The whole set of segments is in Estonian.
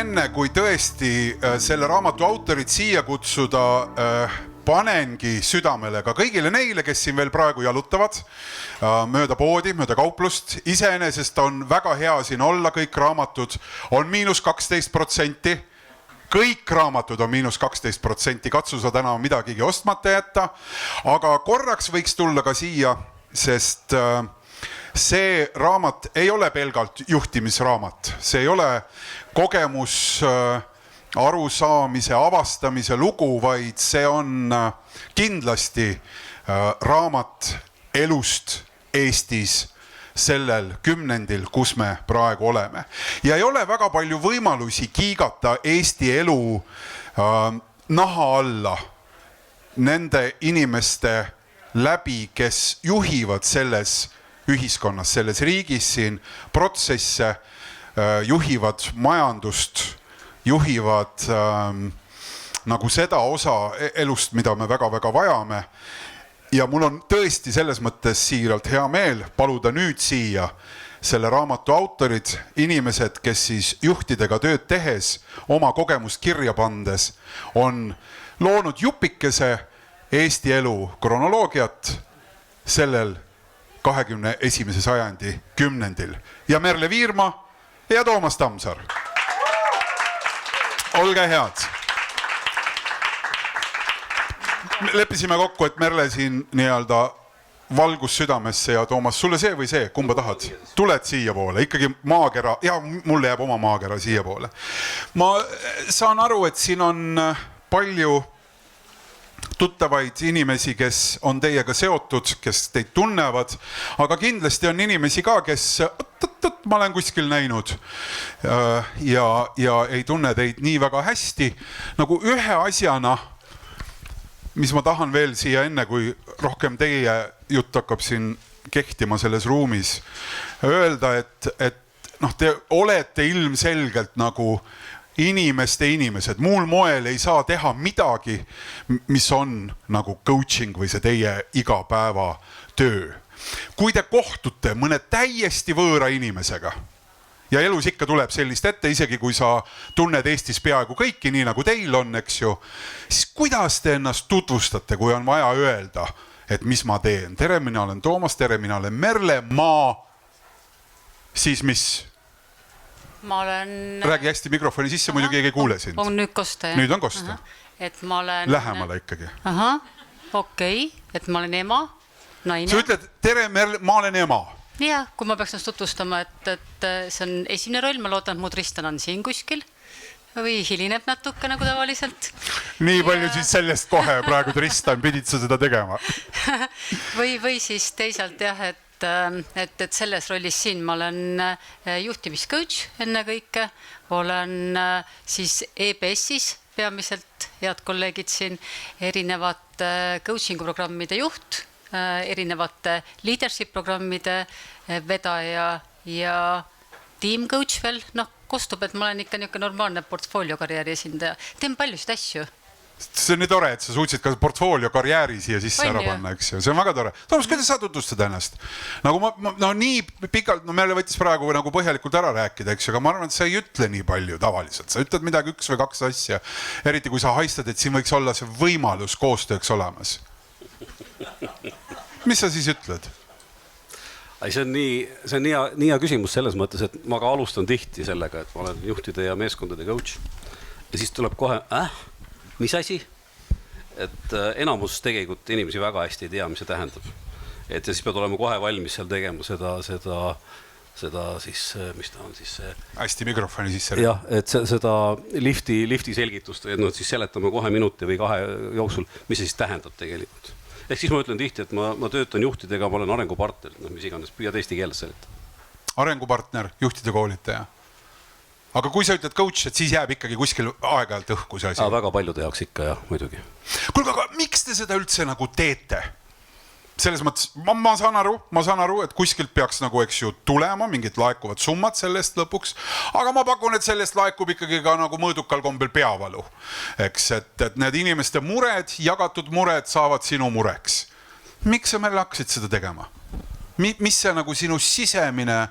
enne kui tõesti selle raamatu autorid siia kutsuda, panengi südamele ka kõigile neile, kes siin veel praegu jalutavad mööda poodi, mööda kauplust. Iseenesest on väga hea siin olla, kõik raamatud on -12%. Kõik raamatud on -12%, katsu sa täna midagigi ostmata jätta, aga korraks võiks tulla ka siia, sest see raamat ei ole pelgalt juhtimisraamat, see ei ole kogemus arusaamise, avastamise lugu, vaid see on kindlasti raamat elust Eestis sellel kümnendil, kus me praegu oleme. Ja ei ole väga palju võimalusi kiigata Eesti elu naha alla nende inimeste läbi, kes juhivad selles ühiskonnas, selles riigis siin protsesse, juhivad majandust, juhivad nagu seda osa elust, mida me väga-väga vajame. Ja mul on tõesti selles mõttes siiralt hea meel paluda nüüd siia selle raamatu autorid, inimesed, kes siis juhtidega tööd tehes, oma kogemust kirja pandes, on loonud jupikese Eesti elu kronoloogiat sellel 21. sajandi kümnendil. Ja Merle Viirma ja Toomas Tamsar. Olge head. Leppisime kokku, et Merle siin nii-öelda valgus südamesse ja Toomas, sulle see või see, kumba tahad? Tuled siia poole, ikkagi maakera, ja mulle jääb oma maakera siia poole. Ma saan aru, et siin on palju tuttavaid inimesi, kes on teiega seotud, kes teid tunnevad, aga kindlasti on inimesi ka, kes ma olen kuskil näinud ja ei tunne teid nii väga hästi. Nagu ühe asjana, mis ma tahan veel siia enne, kui rohkem teie jutt hakkab siin kehtima selles ruumis, öelda, et te olete ilmselgelt nagu inimesed. Muul moel ei saa teha midagi, mis on nagu coaching või see teie igapäeva töö. Kui te kohtute mõne täiesti võõra inimesega, ja elus ikka tuleb sellist ette, isegi kui sa tunned Eestis peaaegu kõiki, nii nagu teil on, eks ju, siis kuidas te ennast tutvustate, kui on vaja öelda, et mis ma teen? Tere, mina olen Toomas, tere, mina olen Merle, siis mis? Ma olen... Räägi hästi mikrofoni sisse, muidu keegi ei kuule sind. On nüüd kosta, jah? Nüüd on kosta. Et ma olen... Lähemale ikkagi. Okei, et ma olen ema, naine. Sa ütled, tere Merle, ma olen ema. Jah, kui ma peaks ennast tutvustama, et see on esimene roll, ma loodan, et mu Tristan on siin kuskil või hilineb natuke nagu tavaliselt. Nii palju siis sellest kohe praegu Tristan, pidid sa seda tegema? Või siis teisalt jah, et selles rollis siin ma olen juhtimiscoach enne kõike, olen siis EBS-is peamiselt, head kolleegid siin, erinevate coachingu programmide juht, erinevate leadership programmide vedaja ja team coach veel, kostub, et ma olen ikka niisugune normaalne portfoolio karjääri esindaja. Teen paljusid asju. See on nii tore, et sa suutsid ka portfoolio karjääri siia sisse ära panna, eks ju. See on väga tore. Toomas, kuidas sa tutvustad ennast? Nagu nii pikalt, meile võttis praegu nagu põhjalikult ära rääkida, eks ju, aga ma arvan, et sa ei ütle nii palju tavaliselt. Sa ütled midagi üks või kaks asja, eriti kui sa haistad, et siin võiks olla see võimalus koostööks olemas. Mis sa siis ütled? See on nii hea küsimus selles mõttes, et ma ka alustan tihti sellega, et ma olen juhtide ja meeskondade coach. Ja siis tuleb kohe, mis asi? Et enamus tegelikult inimesi väga hästi ei tea, mis see tähendab. Et ja siis pead olema kohe valmis seal tegema seda siis, mis ta on siis see... Hästi mikrofoni sisse. Jah, et seda lifti selgitust, et siis seletame kohe minuti või 2 jooksul, mis see siis tähendab tegelikult. Ehk siis ma ütlen tihti, et ma töötan juhtidega, ma olen arengupartner, mis iganes, püüad eesti keeles seletada. Arengupartner, juhtide koolitaja. Aga kui sa ütled coach, et siis jääb ikkagi kuskil aeg-ajalt õhku see asi? Väga palju tehakse ikka, jah, muidugi. Kuulge, aga miks te seda üldse nagu teete? Selles mõttes, ma saan aru, et kuskilt peaks nagu, eks ju, tulema, mingid laekuvad summad sellest lõpuks, aga ma pakun, et sellest laekub ikkagi ka nagu mõõdukal kombel peavalu. Eks, et need inimeste mured, jagatud mured saavad sinu mureks. Miks sa meile hakkasid seda tegema? Mis see nagu sinu sisemine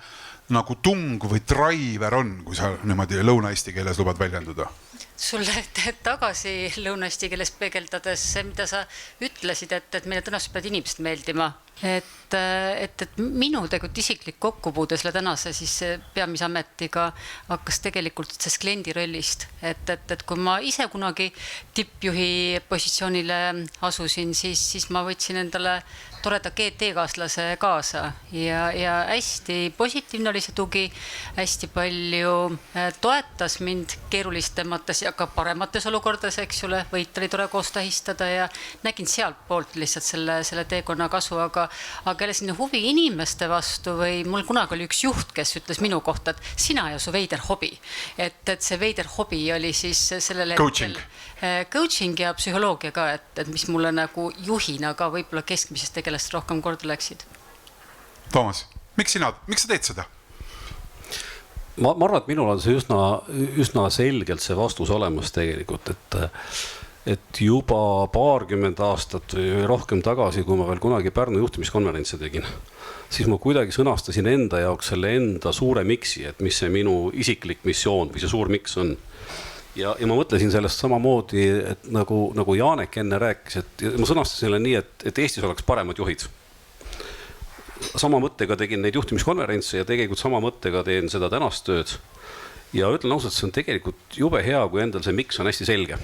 nagu tung või driver on, kui sa niimoodi lõuna-eesti keeles lubad väljenduda? Sulle tagasi lõuna-eesti keeles peegeldades see, mida sa ütlesid, et meile tõenäoliselt peavad inimesed meeldima. Et minu tegelikult isiklik kokkupuude selle tänase siis peamise ametiga hakkas tegelikult sellest kliendi rollist. Et kui ma ise kunagi tippjuhi positsioonile asusin, siis ma võtsin endale toreda GT-kaaslase kaasa ja hästi positiivne oli see tugi, hästi palju toetas mind keerulistemates ja ka paremates olukordades, eks ole, võit oli tore koos tähistada ja nägin sealt poolt lihtsalt selle teekonna kasu, aga jälle sinna huvi inimeste vastu või mul kunagi oli üks juht, kes ütles minu kohta, et sina ja su veider hobi. Et see veider hobi oli siis sellele coaching ja psühholoogia ka, et mis mulle nagu juhina ka võib-olla keskmisest tegelast rohkem korda läksid. Toomas, miks sa teed seda? Ma arvan, et minul on see üsna selgelt see vastus olemas tegelikult, et juba paarkümmend aastat või rohkem tagasi, kui ma veel kunagi Pärnu juhtimiskonverentsi tegin, siis ma kuidagi sõnastasin enda jaoks selle enda suure miksi, et mis see minu isiklik missioon või see suur miks on. Ja ma mõtlesin sellest samamoodi, et nagu Jaanek enne rääkis, et ma sõnastasin selle nii, et Eestis oleks paremad juhid. Sama mõttega tegin neid juhtimiskonverentse ja tegelikult sama mõttega teen seda tänast tööd. Ja ütlen ausalt, see on tegelikult jube hea, kui endal see miks on hästi selge.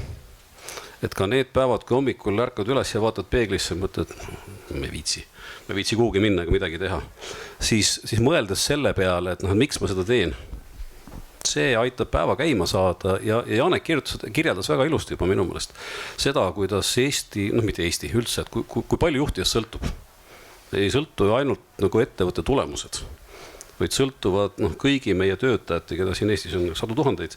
Et ka need päevad, kui hommikul ärkad üles ja vaatad peeglisse, mõtled, me viitsi kuhugi minna ega midagi teha. Siis mõeldes selle peale, et miks ma seda teen, see aitab päeva käima saada ja Jaanek kirjeldas väga ilusti juba minu meelest seda, kuidas Eesti, mitte Eesti üldse, et kui palju juhtidest sõltub. Ei sõltu ju ainult nagu ettevõtte tulemused, vaid sõltuvad kõigi meie töötajate, keda siin Eestis on 100 000,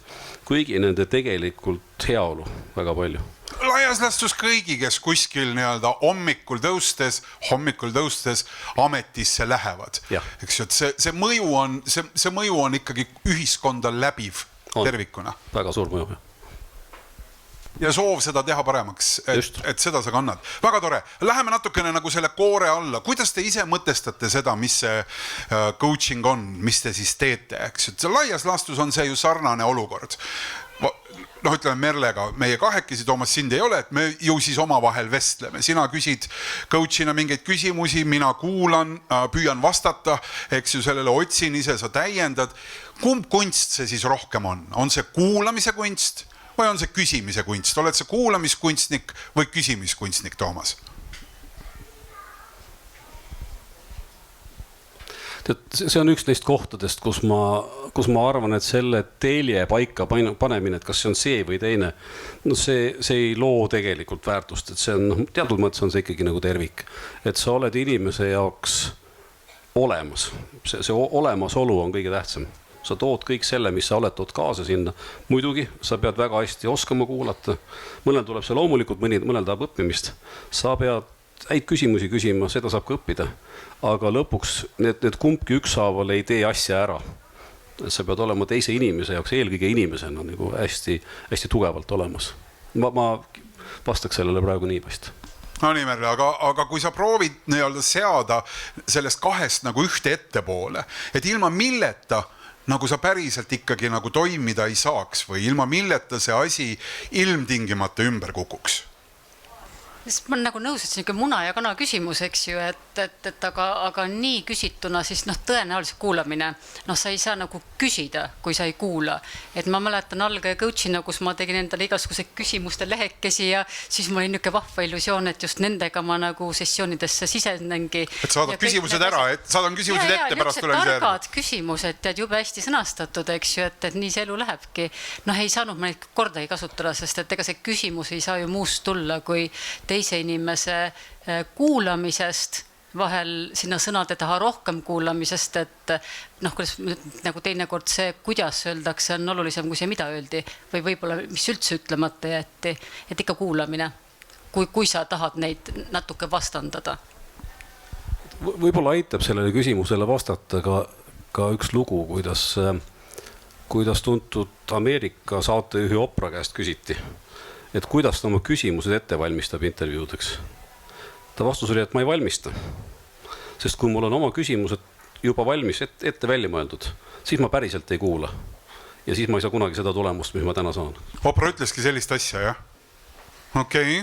kõigi nende tegelikult heaolu väga palju. Laias lastus kõigi, kes kuskil hommikul tõustes ametisse lähevad. Eks ju, et see mõju on ikkagi ühiskonda läbiv tervikuna. Väga suur mõju. Ja soov seda teha paremaks, et seda sa kannad. Väga tore. Läheme natukene nagu selle koore alla. Kuidas te ise mõtestate seda, mis see coaching on, mis te siis teete? Eks? Laias lastus on see ju sarnane olukord. Ütleme Merlega, meie kahekesi, Toomas, sind ei ole, et me ju siis omavahel vestleme. Sina küsid coachina mingeid küsimusi, mina kuulan, püüan vastata, eks ju sellele otsin ise, sa täiendad. Kumb kunst see siis rohkem on? On see kuulamise kunst või on see küsimise kunst? Oled see kuulamiskunstnik või küsimiskunstnik, Toomas? See on üks neist kohtadest, kus ma arvan, et selle telje paika panemine, et kas see on see või teine, see ei loo tegelikult väärtust, et see on, teatud mõttes on see ikkagi nagu tervik, et sa oled inimese jaoks olemas, see olemasolu on kõige tähtsam. Sa tood kõik selle, mis sa oled, tood kaasa sinna. Muidugi, sa pead väga hästi oskama kuulata. Mõnel tuleb see loomulikult, mõnel tahab õppimist. Sa pead häid küsimusi küsima, seda saab ka õppida. Aga lõpuks need kumbki ükshaaval ei tee asja ära. Sa pead olema teise inimese jaoks, eelkõige inimesena nagu hästi tugevalt olemas. Ma vastaks sellele praegu nii vast. No nii, Merle, aga kui sa proovid seada sellest kahest nagu ühte ettepoole, et ilma milleta nagu sa päriselt ikkagi nagu toimida ei saaks või ilma milleta see asi ilmtingimata ümber kukuks? Ma olen nagu nõus, et see on muna ja kana küsimus, eks ju, aga nii küsituna siis tõenäoliselt kuulamine. Sa ei saa nagu küsida, kui sa ei kuula. Et ma mäletan algaja coachina, kus ma tegin endale igasuguse küsimuste lehekesi ja siis mul oli niisugune vahva illusioon, et just nendega ma nagu sessioonidesse sisenengi. Et saadad küsimused ära, et saadan küsimused ette pärast tulemise järgi. Targad küsimused, tead jube hästi sõnastatud, eks ju, et nii see elu lähebki. Ei saanud ma neid kordagi kasutada, sest et ega see küsimus ei saa ju muust tulla, kui teise inimese kuulamisest, vahel sinna sõnade taha rohkem kuulamisest, et kuidas nagu teinekord see, kuidas öeldakse, on olulisem kui see, mida öeldi või võib-olla mis üldse ütlemata jäeti, et ikka kuulamine, kui sa tahad neid natuke vastandada. Võib-olla aitab sellele küsimusele vastata ka üks lugu, kuidas tuntud Ameerika saatejuhi Oprah käest küsiti, et kuidas ta oma küsimused ette valmistab intervjuudeks. Ta vastus oli, et ma ei valmista. Sest kui mul on oma küsimused juba valmis, ette välja mõeldud, siis ma päriselt ei kuula. Ja siis ma ei saa kunagi seda tulemust, mis ma täna saan. Opra ütleski sellist asja, jah? Okei.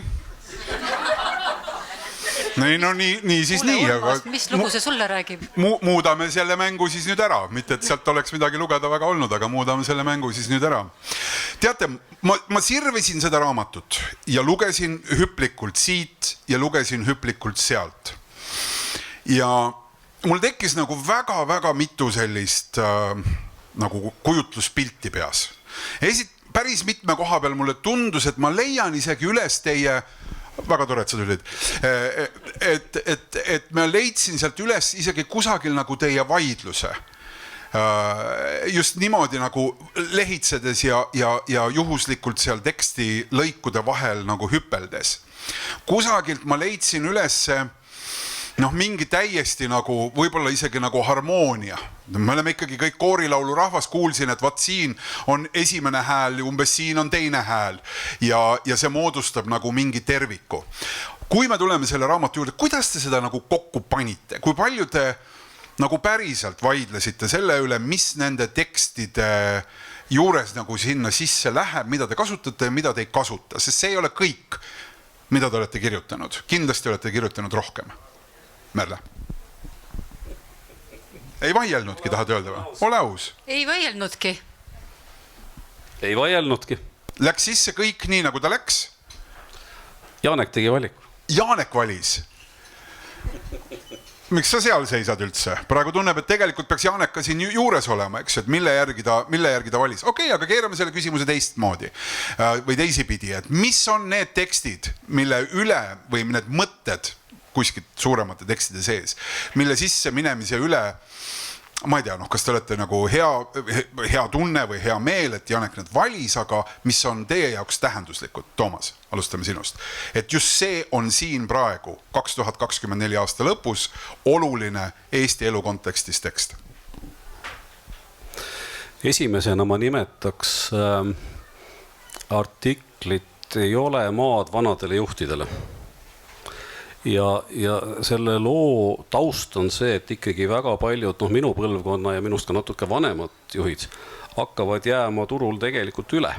No nii siis Kuule, nii, Urmas, mis lugu see sulle räägib? Muudame selle mängu siis nüüd ära, mitte et sealt oleks midagi lugeda väga olnud, aga muudame selle mängu siis nüüd ära. Teate, ma sirvisin seda raamatut ja lugesin hüplikult siit ja lugesin hüplikult sealt. Ja mul tekkis nagu väga-väga mitu sellist nagu kujutluspilti peas. Päris mitme koha peal mulle tundus, et ma leian isegi üles teie väga tore, et sa tulid. Et ma leidsin sealt üles isegi kusagil nagu teie vaidluse. Just niimoodi nagu lehitsedes ja juhuslikult seal teksti lõikude vahel nagu hüpeldes. Kusagilt ma leidsin üles mingi täiesti nagu, võib-olla isegi nagu harmoonia. Me oleme ikkagi kõik koorilaulu rahvas, kuulsin, et vaat siin on esimene hääl, umbes siin on teine hääl ja see moodustab nagu mingi terviku. Kui me tuleme selle raamatu juurde, kuidas te seda nagu kokku panite? Kui palju te nagu päriselt vaidlesite selle üle, mis nende tekstide juures nagu sinna sisse läheb, mida te kasutate ja mida te ei kasuta? Sest see ei ole kõik, mida te olete kirjutanud. Kindlasti olete kirjutanud rohkem. Merle. Ei vaielnudki, tahad öelda või? Ole aus. Ei vaielnudki. Ei vaielnudki. Läks sisse kõik nii, nagu ta läks? Jaanek tegi valiku. Jaanek valis. Miks sa seal seisad üldse? Praegu tunneb, et tegelikult peaks Jaanek ka siin juures olema, eks, et mille järgi ta valis. Okei, aga keerame selle küsimuse teistmoodi või teisipidi, et mis on need tekstid, mille üle või need mõtted kuskilt suuremate tekstide sees, mille sisse minemise üle, ma ei tea, kas te olete nagu hea tunne või hea meel, et Janek need valis, aga mis on teie jaoks tähenduslikud? Toomas, alustame sinust. Et just see on siin praegu 2024 aasta lõpus oluline Eesti elu kontekstis tekst. Esimesena ma nimetaks artiklit Ei ole maad vanadele juhtidele. Ja selle loo taust on see, et ikkagi väga paljud minu põlvkonna ja minust ka natuke vanemad juhid hakkavad jääma turul tegelikult üle.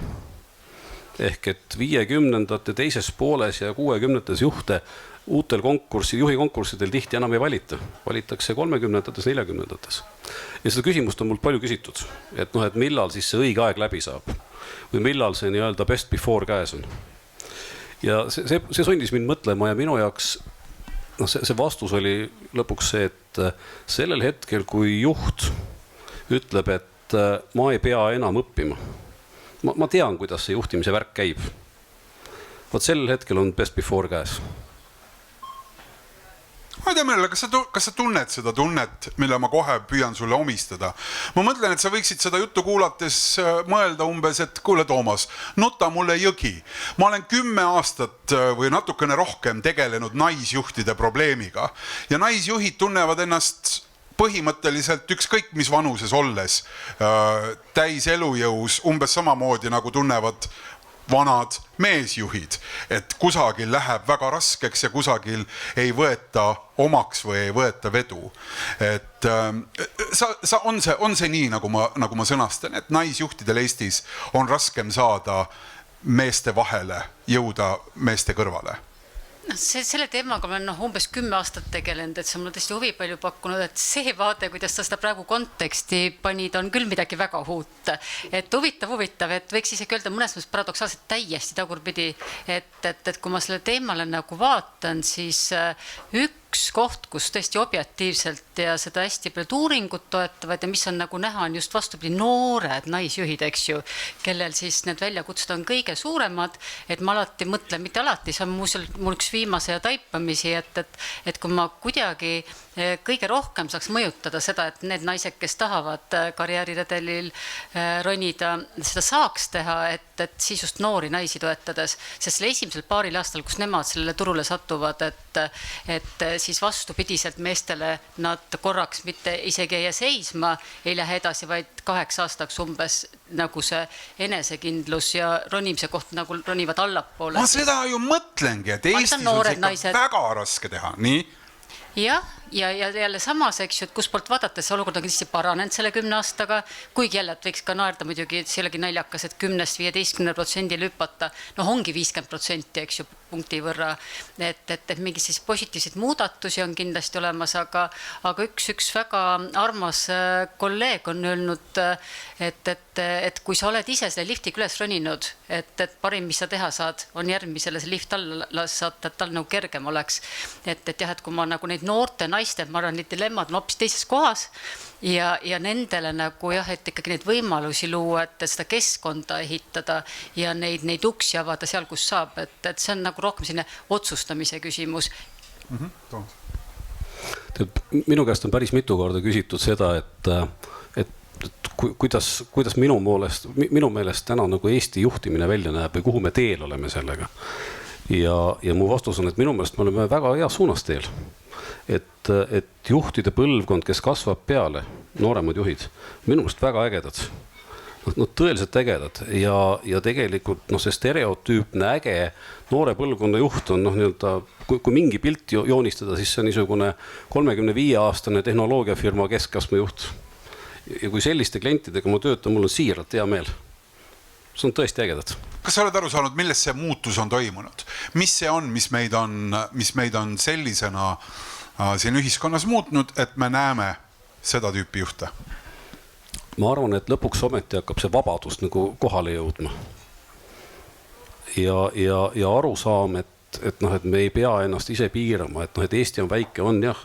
Ehk et 50ndate teises pooles ja 60ndates juhte uutel juhikonkurssidel tihti enam ei valita. Valitakse 30ndates, 40ndates. Ja seda küsimust on mul palju küsitud, et millal siis see õige aeg läbi saab või millal see nii-öelda best before käes on. Ja see sundis mind mõtlema ja minu jaoks see vastus oli lõpuks see, et sellel hetkel, kui juht ütleb, et ma ei pea enam õppima. Ma tean, kuidas see juhtimise värk käib. Vot sellel hetkel on best before käes. Ma ei tea, Merle, kas sa tunned seda tunnet, mille ma kohe püüan sulle omistada? Ma mõtlen, et sa võiksid seda juttu kuulates mõelda umbes, et kuule Toomas, nuta mulle jõgi. Ma olen 10 aastat või natukene rohkem tegelenud naisjuhtide probleemiga ja naisjuhid tunnevad ennast põhimõtteliselt ükskõik mis vanuses olles täis elujõus umbes samamoodi nagu tunnevad vanad meesjuhid, et kusagil läheb väga raskeks ja kusagil ei võeta omaks või ei võeta vedu. Et on see nii, nagu ma sõnastan, et naisjuhtidel Eestis on raskem saada meeste vahele, jõuda meeste kõrvale? Selle teemaga olen umbes 10 aastat tegelenud, et see mulle tõesti huvi palju pakkunud, et see vaade, kuidas ta seda praegu konteksti panid, on küll midagi väga uut. Et huvitav, et võiks isegi öelda mõnes mõttes paradoksaalselt täiesti tagurpidi, et kui ma selle teemale nagu vaatan, siis üks koht, kus tõesti objektiivselt ja seda hästi palju uuringut toetavad ja mis on nagu näha, on just vastupidi noored naisjuhid, eks ju, kellel siis need väljakutsed on kõige suuremad, et ma alati mõtlen, mitte alati, see on mul üks viimase ja taipamisi, et kui ma kuidagi kõige rohkem saaks mõjutada seda, et need naised, kes tahavad karjääriredelil ronida, seda saaks teha, et siis just noori naisi toetades, sest selle esimesel paaril aastal, kus nemad sellele turule satuvad, et siis vastupidiselt meestele nad korraks mitte isegi ei seisma, ei lähe edasi, vaid 8 aastaks umbes nagu see enesekindlus ja ronimise koht nagu ronivad allapoole. Ma seda ju mõtlengi, et Eestis on see väga raske teha, nii? Jah, ja jälle samas, eks ju, et kus poolt vaadates see olukord on kindlasti paranenud selle 10 aastaga, kuigi jälle, et võiks ka naerda muidugi, et see olegi naljakas, et 10-15% hüpata, noh ongi 50%, eks ju, punkti võrra, et mingi siis positiivseid muudatusi on kindlasti olemas, aga üks väga armas kolleeg on öelnud, et kui sa oled ise selle liftiga üles roninud, et parim, mis sa teha saad, on järgmisele see lift alla saata, et tal nagu kergem oleks. Et jah, et kui ma nagu neid noorte naiste, ma arvan, neid dilemmad on hoopis teises kohas ja nendele nagu jah, et ikkagi neid võimalusi luua, et seda keskkonda ehitada ja neid uksi avada seal, kus saab, et see on nagu rohkem selline otsustamise küsimus. Minu käest on päris mitu korda küsitud seda, et kuidas minu meelest täna nagu Eesti juhtimine välja näeb või kuhu me teel oleme sellega. Ja mu vastus on, et minu meelest me oleme väga hea suunas teel. Et juhtide põlvkond, kes kasvab peale, nooremad juhid, minu meelest väga ägedad. Tõeliselt ägedad ja tegelikult see stereotüüpne äge noore põlvkonna juht on kui mingi pilt joonistada, siis see on niisugune 35-aastane tehnoloogiafirma keskastme juht. Ja kui selliste klientidega ma töötan, mul on siiralt hea meel. See on tõesti ägedad. Kas sa oled aru saanud, milles see muutus on toimunud? Mis see on, mis meid on sellisena siin ühiskonnas muutnud, et me näeme seda tüüpi juhte? Ma arvan, et lõpuks ometi hakkab see vabadus nagu kohale jõudma. Ja aru saam, et me ei pea ennast ise piirama, et Eesti on väike, on jah,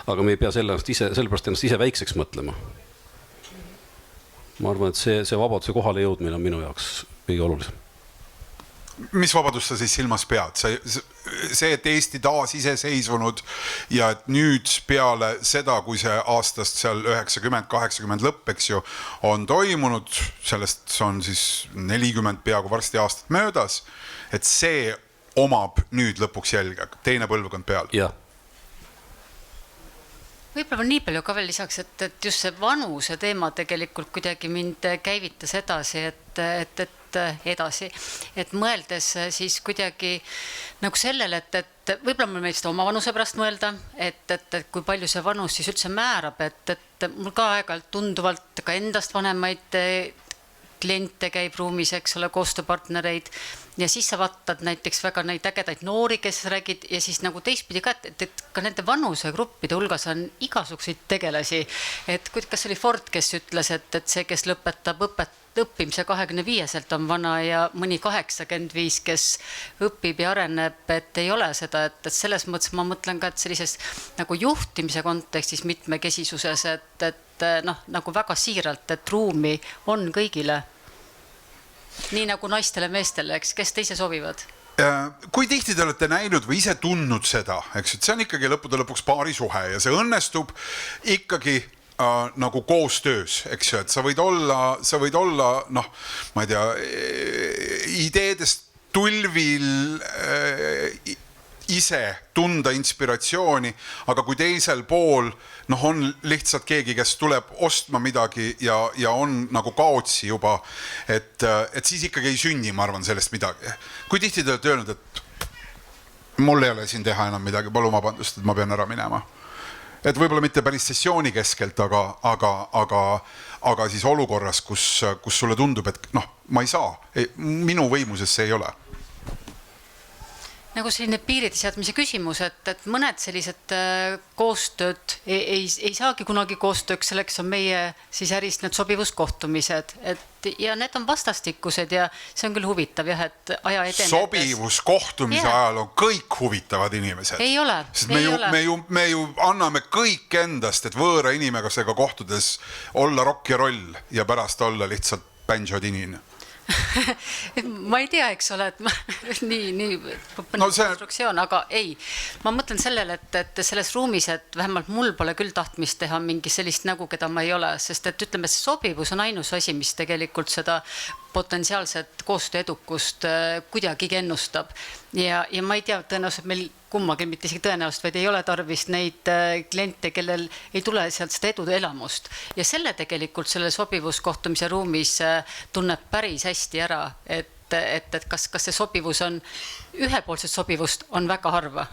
aga me ei pea sellepärast ennast ise väikseks mõtlema. Ma arvan, et see vabaduse kohale jõudmine on minu jaoks kõige olulisem. Mis vabadust sa siis silmas pead? See, et Eesti taas iseseisvunud ja et nüüd peale seda, kui see aastast seal 90-80 lõpp, eks ju, on toimunud, sellest on siis 40 peaaegu varsti aastat möödas, et see omab nüüd lõpuks jälge, teine põlvkond peal. Jah. Võib-olla nii palju ka veel lisaks, et just see vanuse teema tegelikult kuidagi mind käivitas edasi, et mõeldes siis kuidagi nagu sellele, et võib-olla mul meist oma vanuse pärast mõelda, et kui palju see vanus siis üldse määrab, et mul ka aeg-ajalt tunduvalt ka endast vanemaid kliente käib ruumis, eks ole, koostööpartnereid ja siis sa vaatad näiteks väga neid ägedaid noori, kes räägid ja siis nagu teistpidi ka, et ka nende vanusegruppide hulgas on igasuguseid tegelasi, et kas oli Ford, kes ütles, et see, kes lõpetab õppimise 25-selt on vana ja mõni 85, kes õpib ja areneb, et ei ole seda, et selles mõttes ma mõtlen ka, et sellises nagu juhtimise kontekstis mitmekesisuses, et nagu väga siiralt, et ruumi on kõigile. Nii nagu naistele meestele, eks, kes teise sobivad? Kui tihti te olete näinud või ise tundnud seda, eks, et see on ikkagi lõppude lõpuks paari suhe ja see õnnestub ikkagi nagu koostöös, eks ju, et sa võid olla, ma ei tea, ideedest tulvil ise tunda inspiratsiooni, aga kui teisel pool on lihtsalt keegi, kes tuleb ostma midagi ja on nagu kaotsi juba, et siis ikkagi ei sünni, ma arvan, sellest midagi. Kui tihti te olete öelnud, et mul ei ole siin teha enam midagi, palun vabandust, et ma pean ära minema. Et võib-olla mitte päris sessiooni keskelt, aga siis olukorras, kus sulle tundub, et ma ei saa, minu võimuses see ei ole. Nagu selline piiride seadmise küsimus, et mõned sellised koostööd ei saagi kunagi koostööks, selleks on meie siis ärist need sobivuskohtumised, ja need on vastastikused ja see on küll huvitav, jah, et aja edenedes. Sobivuskohtumise ajal on kõik huvitavad inimesed. Ei ole. Me ju anname kõik endast, et võõra inimesega kohtudes olla rock ja roll ja pärast olla lihtsalt banjo-tinine. Ma ei tea, eks ole, et nii konstruktsioon, aga ei. Ma mõtlen sellele, et selles ruumis, et vähemalt mul pole küll tahtmist teha mingi sellist nägu, keda ma ei ole, sest et ütleme, see sobivus on ainus asi, mis tegelikult seda potentsiaalset koostööedukust kuidagi ennustab. Ja ma ei tea, tõenäoliselt meil kummagi, mitte isegi tõenäoliselt, vaid ei ole tarvis neid kliente, kellel ei tule sealt seda edu elamust. Ja selle tegelikult selle sobivuskohtumise ruumis tunneb päris hästi ära, et kas see sobivus on, ühepoolset sobivust on väga harva.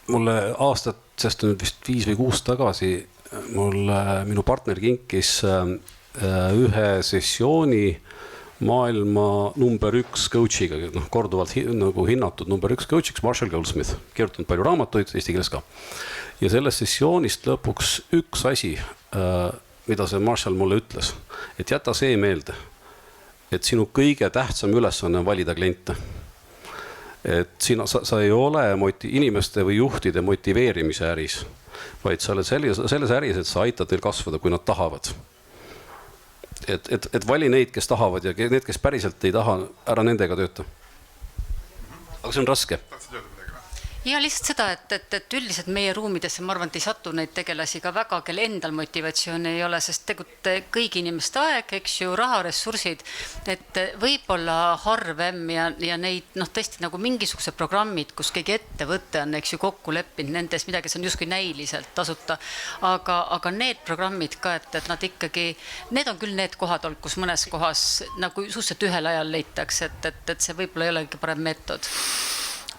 mulle aastat, sest nüüd vist 5 või 6 tagasi, mulle minu partner kinkis ühe sessiooni maailma number 1 coach'iga, korduvalt nagu hinnatud number 1 coach'iks Marshall Goldsmith, kirjutanud palju raamatuid, eesti keeles ka. Ja sellest sessioonist lõpuks üks asi, mida see Marshall mulle ütles, et jäta see meelde, et sinu kõige tähtsam ülesanne on valida kliente. Et sa ei ole inimeste või juhtide motiveerimise äris, vaid sa oled selles äris, et sa aitad neil kasvada, kui nad tahavad. Et vali neid, kes tahavad ja need, kes päriselt ei taha, ära nendega tööta. Aga see on raske. Ja lihtsalt seda, et üldiselt meie ruumidesse, ma arvan, et ei satu neid tegelasi ka väga, kelle endal motivatsiooni ei ole, sest kõigi inimeste aeg, eks ju, raha, ressursid, et võib-olla harvem ja neid, tõesti nagu mingisuguse programmid, kus keegi ettevõte on, eks ju, kokku leppinud nendes midagi, see on justkui näiliselt tasuta, aga need programmid ka, et nad ikkagi, need on küll need kohad olnud, kus mõnes kohas nagu suhteliselt ühel ajal leitakse, et see võib-olla ei ole kõige parem meetod.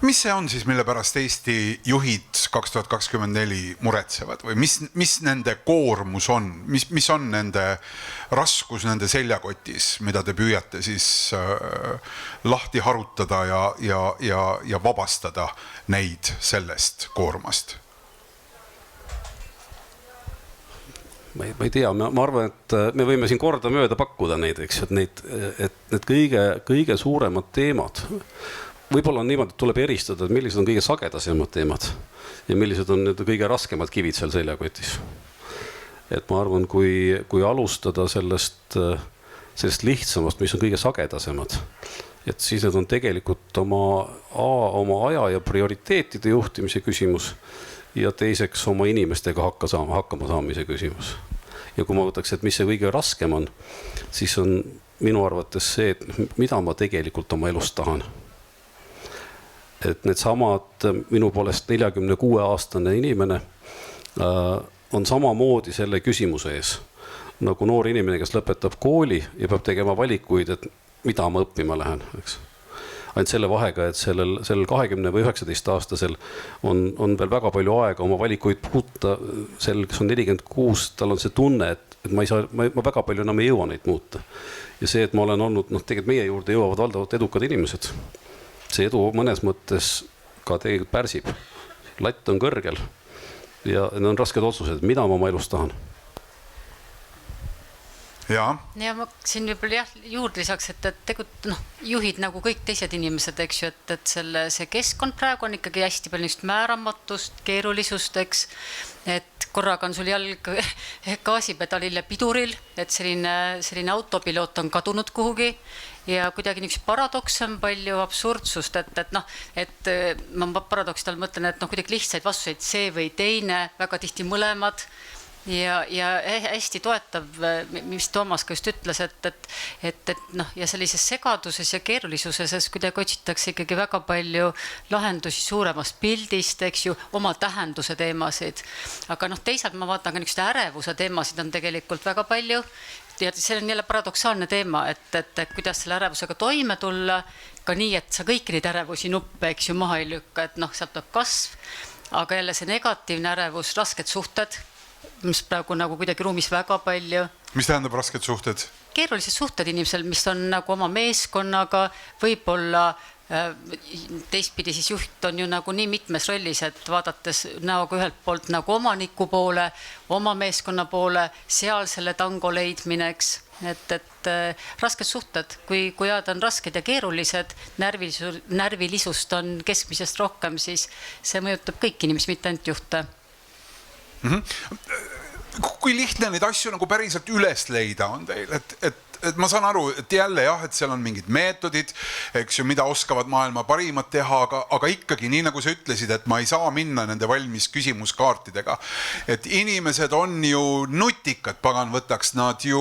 Mis see on siis, mille pärast Eesti juhid 2024 muretsevad või mis nende koormus on, mis on nende raskus nende seljakotis, mida te püüate siis lahti harutada ja vabastada neid sellest koormast? Ma ei tea, ma arvan, et me võime siin korda mööda pakkuda neid, eks, et need kõige suuremad teemad, võib-olla on niimoodi, et tuleb eristada, et millised on kõige sagedasemad teemad ja millised on need kõige raskemad kivid seal seljakotis. Et ma arvan, kui alustada sellest lihtsamast, mis on kõige sagedasemad, et siis need on tegelikult oma aja ja prioriteetide juhtimise küsimus ja teiseks oma inimestega hakkama saamise küsimus. Ja kui ma võtaks, et mis see kõige raskem on, siis on minu arvates see, et mida ma tegelikult oma elust tahan. Et need samad minu poolest 46-aastane inimene on samamoodi selle küsimuse ees, nagu noor inimene, kes lõpetab kooli ja peab tegema valikuid, et mida ma õppima lähen. Eks? Ainult selle vahega, et sellel 20 või 19-aastasel on veel väga palju aega oma valikuid puuta, sel, kes on 46, tal on see tunne, et ma väga palju enam ei jõua neid muuta. Ja see, et ma olen olnud, tegelikult meie juurde jõuavad valdavalt edukad inimesed. See edu mõnes mõttes ka tegelikult pärsib. Latt on kõrgel ja need on rasked otsused, mida ma oma elus tahan. Ja ma siin võib-olla juurde lisaks, et juhid nagu kõik teised inimesed, eks ju, et see keskkond praegu on ikkagi hästi palju määramatust, keerulisust, eks, et korraga on sul jalg gaasipedalile piduril, et selline autopiloot on kadunud kuhugi ja kuidagi niisuguse paradoks on palju absurdsust, et ma paradokstal mõtlen, et kuidagi lihtsaid vastuseid see või teine, väga tihti mõlemad ja hästi toetav, mis Toomas ka just ütles, et ja sellises segaduses ja keerulisuses kuidagi otsitakse ikkagi väga palju lahendusi suuremast pildist, eks ju, oma tähenduse teemasid. Aga teisalt ma vaatan ka niisuguste ärevuse teemasid on tegelikult väga palju ja see on jälle paradoksaalne teema, et kuidas selle ärevusega toime tulla, ka nii, et sa kõiki neid ärevusi nuppe, eks ju, maha ei lükka, et sealt tuleb kasv, aga jälle see negatiivne ärevus, rasked suhted, mis praegu nagu kuidagi ruumis väga palju. Mis tähendab rasked suhted? Keerulised suhted inimesel, mis on nagu oma meeskonnaga, võib-olla teistpidi siis juht on ju nagu nii mitmes rollis, et vaadates näoga ühelt poolt nagu omaniku poole, oma meeskonna poole, seal selle tango leidmineks, et rasked suhted, kui ajad on rasked ja keerulised, närvilisust on keskmisest rohkem, siis see mõjutab kõik inimesi, mitte ainult juhte. Kui lihtne neid asju nagu päriselt üles leida on teil, et ma saan aru, et jälle et seal on mingid meetodid, eks ju, mida oskavad maailma parimad teha, aga ikkagi nii nagu sa ütlesid, et ma ei saa minna nende valmis küsimuskaartidega, et inimesed on ju nutikad, pagan võtaks, nad ju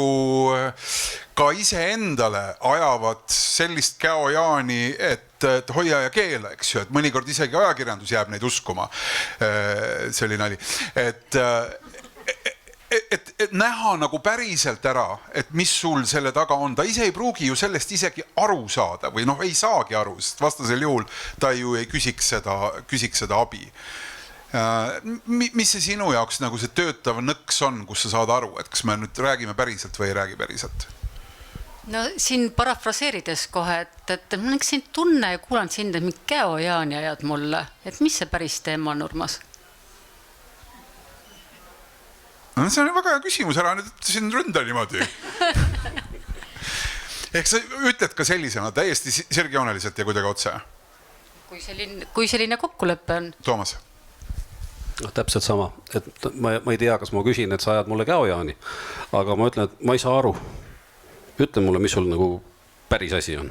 ka ise endale ajavad sellist käojaani, et hoia ja keela, eks ju, et mõnikord isegi ajakirjandus jääb neid uskuma, selline oli, et näha nagu päriselt ära, et mis sul selle taga on. Ta ise ei pruugi ju sellest isegi aru saada või ei saagi aru, sest vastasel juhul ta ju ei küsiks seda abi. Mis see sinu jaoks nagu see töötav nõks on, kus sa saad aru, et kas me nüüd räägime päriselt või ei räägi päriselt? No siin parafraseerides kohe, et ma näeks siin tunne ja kuulan sind, et mingi käojaani ajad mulle, et mis see päris teema on, Urmas? No, see on väga hea küsimus, ära nüüd siin ründa niimoodi. Ehk sa ütled ka sellisena täiesti sirgjooneliselt ja kuidagi otse? Kui selline kokkulepe on. Toomas? No, täpselt sama, et ma ei tea, kas ma küsin, et sa ajad mulle käojaani, aga ma ütlen, et ma ei saa aru. Ütle mulle, mis sul nagu päris asi on.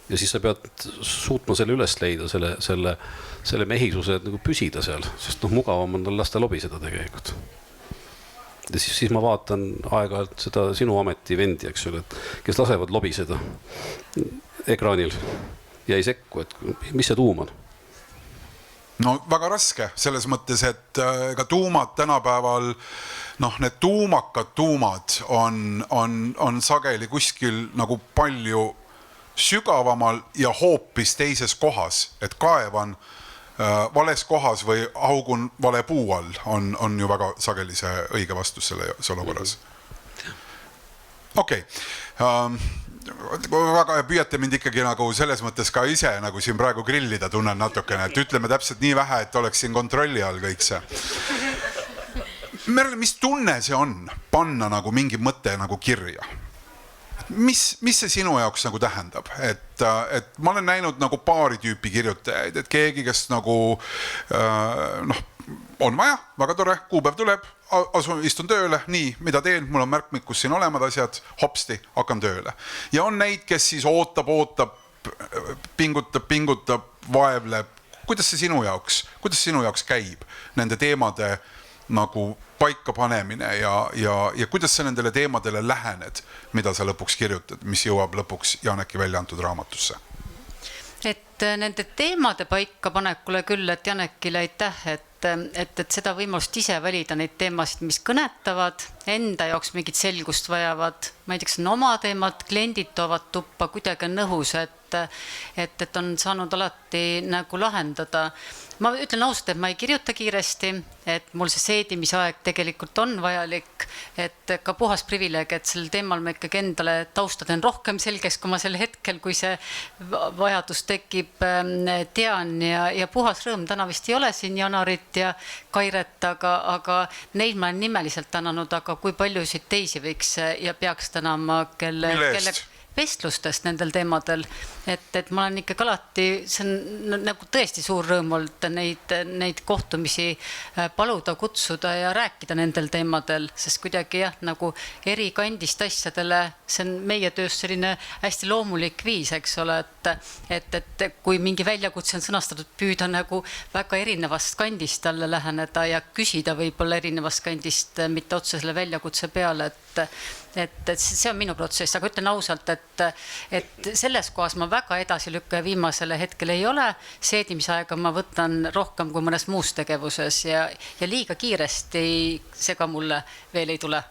Ja siis sa pead suutma selle üles leida, selle mehisuse, et nagu püsida seal, sest mugavam on lasta lobiseda tegelikult. Ja siis ma vaatan aeg-ajalt seda sinu ameti vendi, eks ole, kes lasevad lobiseda ekraanil ja ei sekku, et mis see tuum on? No väga raske, selles mõttes, et ka tuumad tänapäeval, need tuumakad tuumad on sageli kuskil nagu palju sügavamal ja hoopis teises kohas, et kaevan vales kohas või augun vale puu all on ju väga sageli see õige vastus selles olukorras. Okei. Väga püüate mind ikkagi nagu selles mõttes ka ise nagu siin praegu grillida tunnen natukene, et ütleme täpselt nii vähe, et oleks siin kontrolli all kõik see. Merle, mis tunne see on panna nagu mingi mõte nagu kirja? Mis see sinu jaoks nagu tähendab? Et ma olen näinud nagu paari tüüpi kirjutajaid, et keegi, kes nagu on vaja, väga tore, kuupäev tuleb, istun tööle, nii, mida teen, mul on märkmikus siin olemad asjad, hopsti, hakkan tööle. Ja on neid, kes siis ootab, pingutab, vaevleb. Kuidas sinu jaoks käib nende teemade nagu paika panemine ja kuidas sa nendele teemadele lähened, mida sa lõpuks kirjutad, mis jõuab lõpuks Janeki välja antud raamatusse? Et nende teemade paika panekule küll, et Janekile aitäh, et seda võimalust ise valida neid teemasid, mis kõnetavad, enda jaoks mingit selgust vajavad, ma ei tea, kas on oma teemad, kliendid toovad tuppa, kuidagi on nõhus, et on saanud alati nagu lahendada. Ma ütlen ausalt, et ma ei kirjuta kiiresti, et mul see seedimisaeg tegelikult on vajalik, et ka puhas privileeg, et sel teemal ma ikkagi endale taustaden rohkem selgeks, kui ma sel hetkel, kui see vajadus tekib, tean ja puhas rõõm. Täna vist ei ole siin Janarit ja Kairet, aga neid ma olen nimeliselt tänanud, aga kui paljusid teisi võiks ja peaks tänama, kelle vestlustest nendel teemadel, et ma olen ikkagi alati, see on nagu tõesti suur rõõm olnud neid kohtumisi paluda, kutsuda ja rääkida nendel teemadel, sest kuidagi jah, nagu eri kandist asjadele, see on meie töös selline hästi loomulik viis, eks ole, et kui mingi väljakutse on sõnastatud, püüda nagu väga erinevast kandist talle läheneda ja küsida võib-olla erinevast kandist, mitte otse selle väljakutse peale, et see on minu protsess, aga ütlen ausalt, et selles kohas ma väga edasi lükka ja viimasele hetkel ei ole. Seedimisaega ma võtan rohkem kui mõnes muus tegevuses ja liiga kiiresti see ka mulle veel ei tule.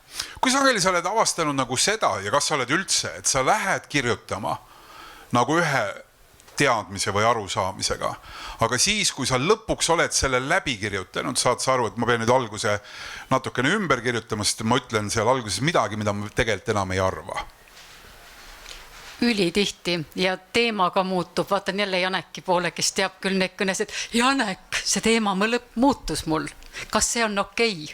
Kui sageli sa oled avastanud nagu seda ja kas sa oled üldse, et sa lähed kirjutama nagu ühe teadmise või arusaamisega, aga siis, kui sa lõpuks oled selle läbi kirjutanud, saad sa aru, et ma pean nüüd alguse natukene ümber kirjutama, sest ma ütlen seal alguses midagi, mida ma tegelikult enam ei arva. Ülitihti ja teema ka muutub. Vaatan jälle Janeki poole, kes teab küll neid kõnes, et Janek, see teema muutus mul. Kas see on okei?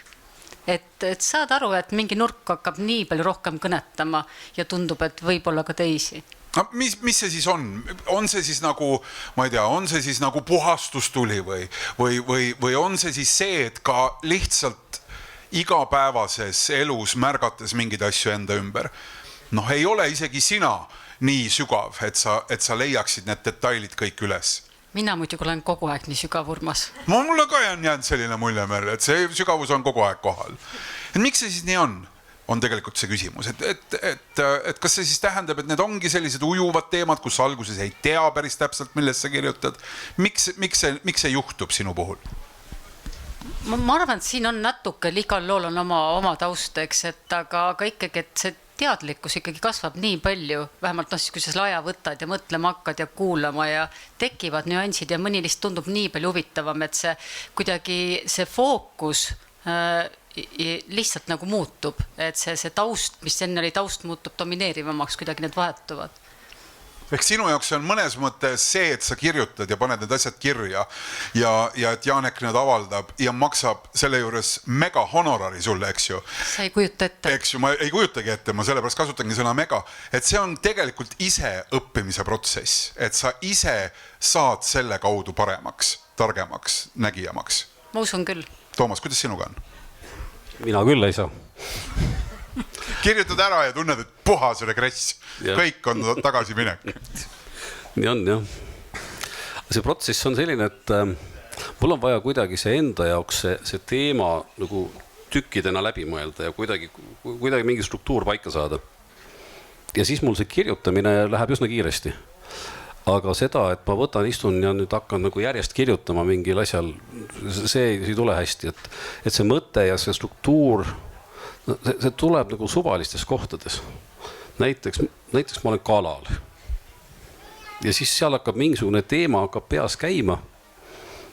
Et saad aru, et mingi nurk hakkab nii palju rohkem kõnetama ja tundub, et võib-olla ka teisi. Mis see siis on? On see siis nagu, ma ei tea, on see siis nagu puhastustuli või on see siis see, et ka lihtsalt igapäevases elus märgates mingeid asju enda ümber? Ei ole isegi sina nii sügav, et sa leiaksid need detailid kõik üles. Mina muidugi olen kogu aeg nii sügav, Urmas. Mulle ka on jäänud selline mulje, Merle, et see sügavus on kogu aeg kohal. Et miks see siis nii on tegelikult see küsimus, et kas see siis tähendab, et need ongi sellised ujuvad teemad, kus alguses ei tea päris täpselt, millest sa kirjutad. Miks see juhtub sinu puhul? Ma arvan, et siin on natuke, igal lool on oma taust, eks, aga ikkagi, et see teadlikkus ikkagi kasvab nii palju, vähemalt siis, kui sa selle aja võtad ja mõtlema hakkad ja kuulama ja tekivad nüansid ja mõni lihtsalt tundub nii palju huvitavam, et see kuidagi see fookus lihtsalt nagu muutub, et see taust, mis enne oli taust, muutub domineerivamaks, kuidagi need vahetuvad. Ehk sinu jaoks on mõnes mõttes see, et sa kirjutad ja paned need asjad kirja ja et Janek need avaldab ja maksab selle juures mega honorari sulle, eks ju. Sa ei kujuta ette. Eks ju, ma ei kujutagi ette, ma sellepärast kasutangi sõna mega, et see on tegelikult ise õppimise protsess, et sa ise saad selle kaudu paremaks, targemaks, nägijamaks. Ma usun küll. Toomas, kuidas sinuga on? Mina küll ei saa. Kirjutad ära ja tunned, et puhas regress. Ja. Kõik on tagasi minek. Nii on, jah. See protsess on selline, et mul on vaja kuidagi see enda jaoks see teema nagu tükkidena läbi mõelda ja kuidagi mingi struktuur paika saada. Ja siis mul see kirjutamine läheb üsna kiiresti. Aga seda, et ma istun ja nüüd hakkan nagu järjest kirjutama mingil asjal, see ei tule hästi. Et see mõte ja see struktuur, see tuleb nagu suvalistes kohtades. Näiteks ma olen kalal. Ja siis seal hakkab mingisugune teema hakkab peas käima.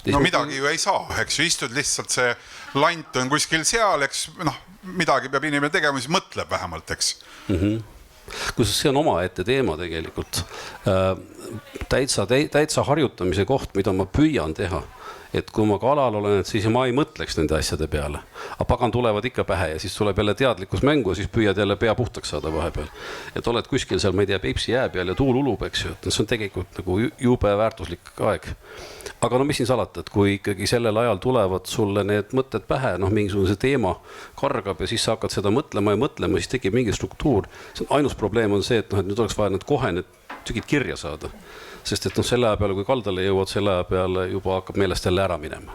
No midagi ju ei saa, eks ju, istud lihtsalt see lant on kuskil seal, eks, midagi peab inimene tegema, siis mõtleb vähemalt, eks. Kus see on oma ette teema tegelikult. Täitsa harjutamise koht, mida ma püüan teha. Et kui ma kalal olen, et siis ma ei mõtleks nende asjade peale. Aga pagan tulevad ikka pähe ja siis tuleb jälle teadlikkus mängu ja siis püüad jälle pea puhtaks saada vahepeal. Et oled kuskil seal, ma ei tea, Peipsi jää peal ja tuul ulub, eks ju. See on tegelikult nagu jube väärtuslik aeg. Aga mis siin salata, et kui ikkagi sellel ajal tulevad sulle need mõtted pähe, mingisugune see teema kargab ja siis sa hakkad seda mõtlema, siis tekib mingi struktuur. Ainus probleem on see, et nüüd oleks vaja need kohe need tükid kirja saada. Sest et selle aja peale, kui kaldale jõuad, selle aja peale juba hakkab meelest jälle ära minema.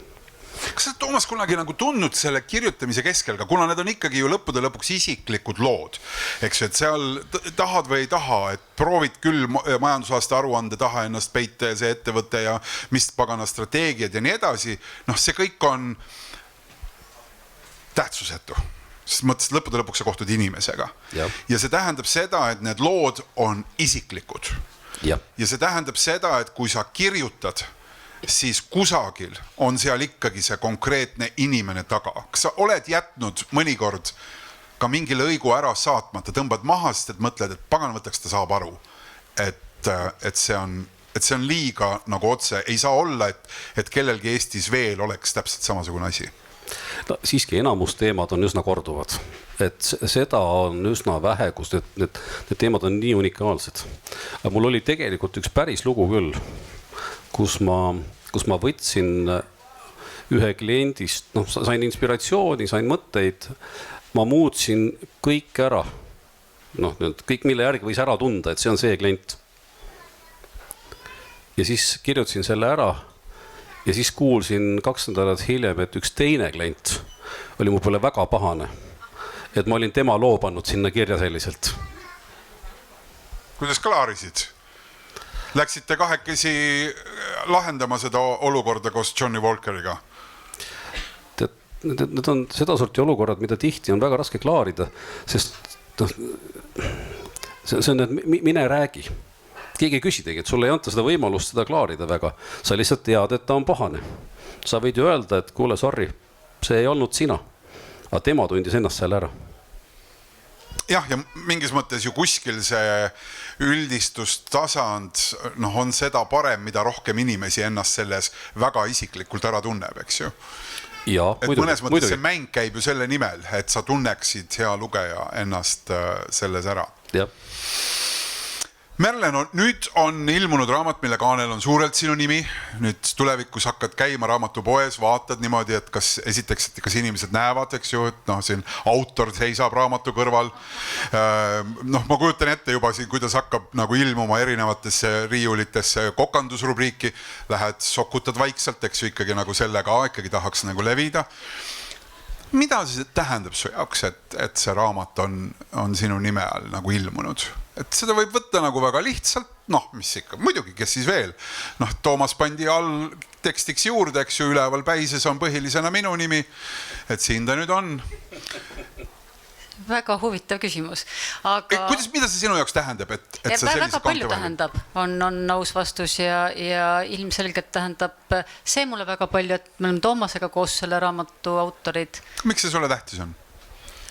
Kas sa, Toomas, kunagi nagu tundnud selle kirjutamise keskel, kuna need on ikkagi ju lõppude lõpuks isiklikud lood, eks, et seal tahad või ei taha, et proovid küll majandusaasta aruande taha ennast peita ja see ettevõte ja mis pagana strateegiad ja nii edasi, see kõik on tähtsusetu. Sest mõttes lõppude lõpuks sa kohtud inimesega. Ja see tähendab seda, et need lood on isiklikud. Ja see tähendab seda, et kui sa kirjutad, siis kusagil on seal ikkagi see konkreetne inimene taga. Kas sa oled jätnud mõnikord ka mingi lõigu ära saatmata, tõmbad maha, sest et mõtled, et pagan võtaks ta saab aru, et see on liiga nagu otse. Ei saa olla, et kellelgi Eestis veel oleks täpselt samasugune asi. Siiski enamus teemad on üsna korduvad. Et seda on üsna vähe, kus need teemad on nii unikaalsed. Mul oli tegelikult üks päris lugu küll, kus ma võtsin ühe kliendist, sain inspiratsiooni, sain mõtteid, ma muutsin kõik ära. Kõik, mille järgi võis ära tunda, et see on see klient. Ja siis kirjutasin selle ära ja siis kuulsin 2 nädalat hiljem, et üks teine klient oli mu peale väga pahane. Et ma olin tema loo pannud sinna kirja selliselt. Kuidas klarisid? Läksite kahekesi lahendama seda olukorda koos Johnny Walkeriga? Need on seda sorti olukorrad, mida tihti on väga raske klaarida, sest see on, et mine räägi. Keegi ei küsitegi, et sulle ei anta seda võimalust seda klaarida väga. Sa lihtsalt tead, et ta on pahane. Sa võid ju öelda, et kuule, sorry, see ei olnud sina. Aga tema tundis ennast seal ära. Jah, ja mingis mõttes ju kuskil see üldistustasand on seda parem, mida rohkem inimesi ennast selles väga isiklikult ära tunneb, eks ju. Ja, et mõnes mõttes see mäng käib ju selle nimel, et sa tunneksid hea lugeja ennast selles ära. Jah. Merle, nüüd on ilmunud raamat, mille kaanel on suurelt sinu nimi. Nüüd tulevikus hakkad käima raamatupoes, vaatad niimoodi, et kas inimesed näevad, eks ju, et siin autor seisab raamatu kõrval. Ma kujutan ette juba siin, kuidas hakkab nagu ilmuma erinevatesse riiulitesse kokandusrubriiki. Lähed sokutad vaikselt, eks ju, ikkagi nagu sellega ikkagi tahaks nagu levida. Mida see tähendab su jaoks, et see raamat on sinu nime all nagu ilmunud? Et seda võib võtta nagu väga lihtsalt, mis ikka, muidugi, kes siis veel. Toomas pandi all tekstiks juurde, eks ju, üleval päises on põhilisena minu nimi, et siin ta nüüd on. Väga huvitav küsimus, aga Mida see sinu jaoks tähendab, et sa sellise väga palju kaante valid? tähendab, on aus vastus ja ilmselgelt tähendab see mulle väga palju, et me oleme Toomasega koos selle raamatu autorid, Miks see sulle tähtis on?